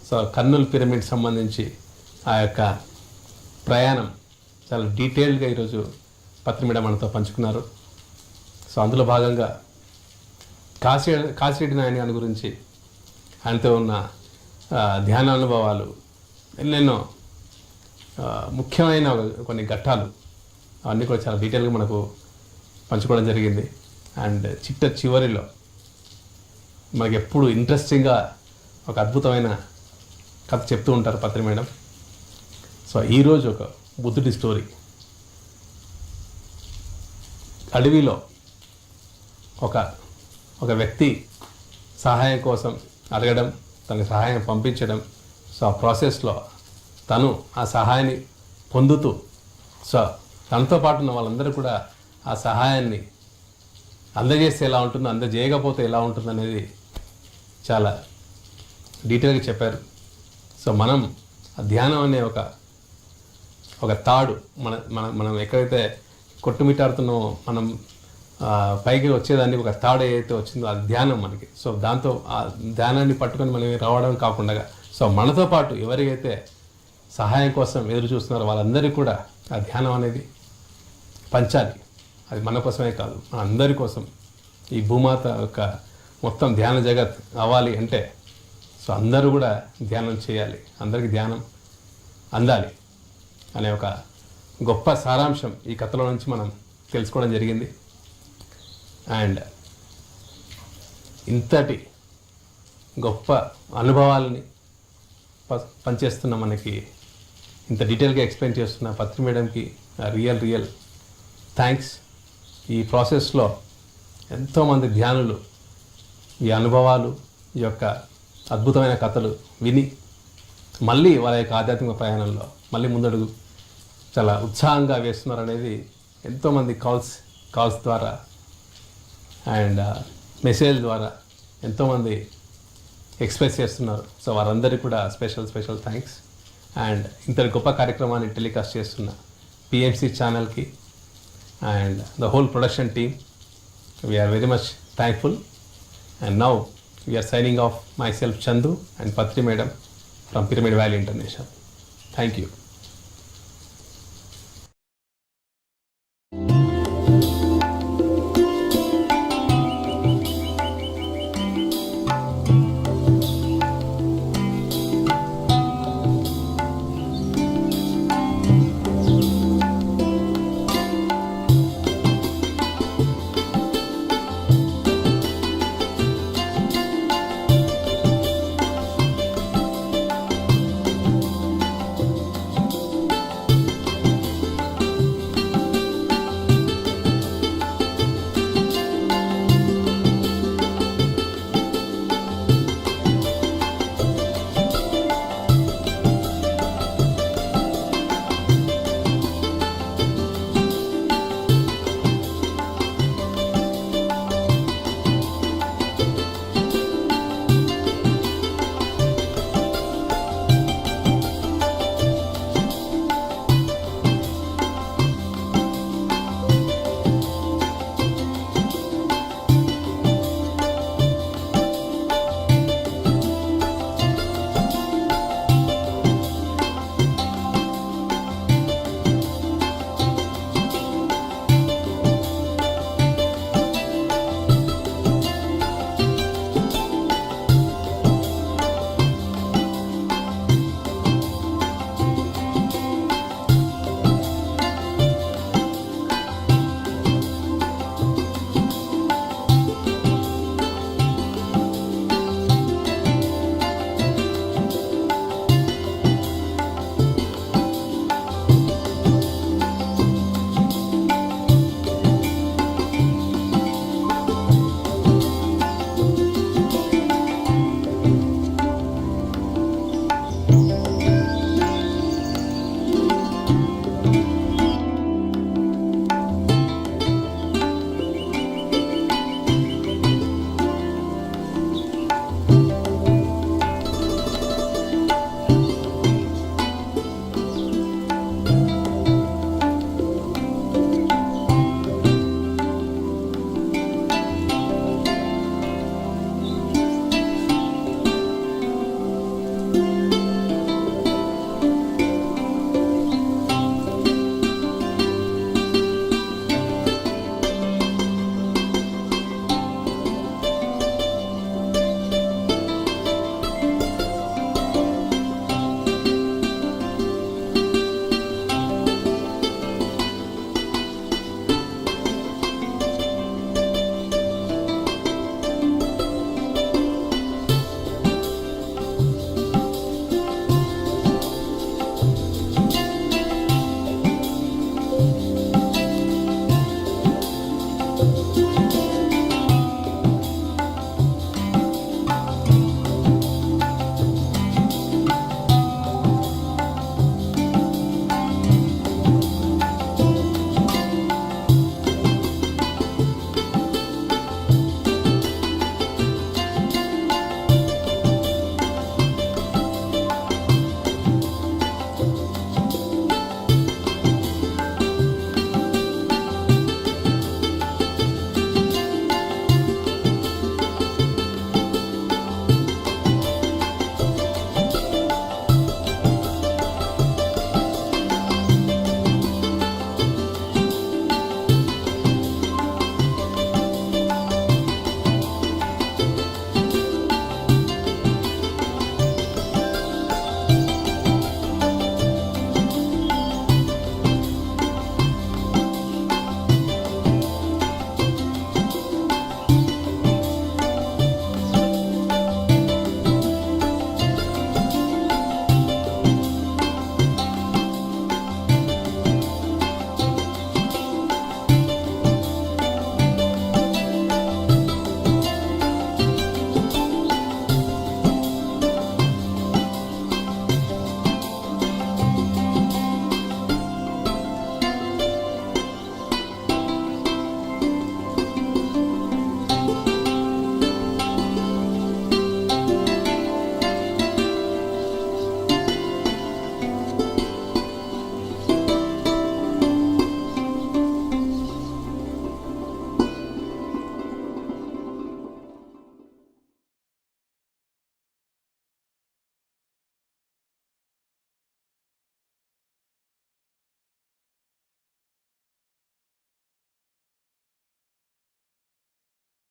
సో కర్నూలు పిరమిడ్ సంబంధించి ఆ యొక్క ప్రయాణం చాలా డీటెయిల్డ్గా ఈరోజు పత్రి మేడం మనతో పంచుకున్నారు. సో అందులో భాగంగా కాశిరెడ్డి నాయన గారి గురించి ఆయనతో ఉన్న ధ్యాన అనుభవాలు ఎన్నెన్నో ముఖ్యమైన కొన్ని ఘట్టాలు అవన్నీ కూడా చాలా డీటెయిల్గా మనకు పంచుకోవడం జరిగింది. అండ్ చివరిలో మనకి ఎప్పుడు ఇంట్రెస్టింగ్గా ఒక అద్భుతమైన కథ చెప్తూ ఉంటారు పత్రి మేడం. సో ఈరోజు ఒక బుద్ధుడి స్టోరీ. అడవిలో ఒక వ్యక్తి సహాయం కోసం అడగడం, తనకి సహాయం పంపించడం, సో ఆ ప్రాసెస్లో తను ఆ సహాయాన్ని పొందుతూ, సో తనతో పాటు ఉన్న వాళ్ళందరూ కూడా ఆ సహాయాన్ని అందజేస్తే ఎలా ఉంటుందో, అందజేయకపోతే ఎలా ఉంటుంది అనేది చాలా డీటెయిల్గా చెప్పారు. సో మనం ఆ ధ్యానం అనే ఒక తాడు మనం ఎక్కడైతే కొట్టుమిట్టాడుతున్నామో మనం పైకి వచ్చేదాన్ని ఒక తాడు ఏదైతే వచ్చిందో అది ధ్యానం మనకి. సో దాంతో ఆ ధ్యానాన్ని పట్టుకొని మనం రావడం కాకుండా, సో మనతో పాటు ఎవరికైతే సహాయం కోసం ఎదురు చూస్తున్నారో వాళ్ళందరికీ కూడా ఆ ధ్యానం అనేది పంచాలి. అది మన కోసమే కాదు, మన అందరి కోసం. ఈ భూమాత యొక్క మొత్తం ధ్యాన జగత్ అవ్వాలి అంటే సో అందరూ కూడా ధ్యానం చేయాలి, అందరికీ ధ్యానం అందాలి అనే ఒక గొప్ప సారాంశం ఈ కథలో నుంచి మనం తెలుసుకోవడం జరిగింది. అండ్ ఇంతటి గొప్ప అనుభవాలని పనిచేస్తున్న మనకి ఇంత డీటెయిల్గా ఎక్స్ప్లెయిన్ చేస్తున్న పత్రి మేడంకి రియల్ థ్యాంక్స్. ఈ ప్రాసెస్లో ఎంతోమంది ధ్యానులు ఈ అనుభవాలు, ఈ యొక్క అద్భుతమైన కథలు విని మళ్ళీ వాళ్ళ యొక్క ఆధ్యాత్మిక ప్రయాణంలో మళ్ళీ ముందడుగు చాలా ఉత్సాహంగా వేస్తున్నారు అనేది ఎంతోమంది కాల్స్ ద్వారా అండ్ మెసేజ్ ద్వారా ఎంతోమంది ఎక్స్ప్రెస్ చేస్తున్నారు. సో వారందరికీ కూడా స్పెషల్ థ్యాంక్స్. అండ్ ఇంత గొప్ప కార్యక్రమాన్ని టెలికాస్ట్ చేస్తున్న పిఎంసి ఛానల్కి and the whole production team, we're very much thankful. And now we're signing off myself Chandu and Patri Madam from Pyramid Valley International. Thank you.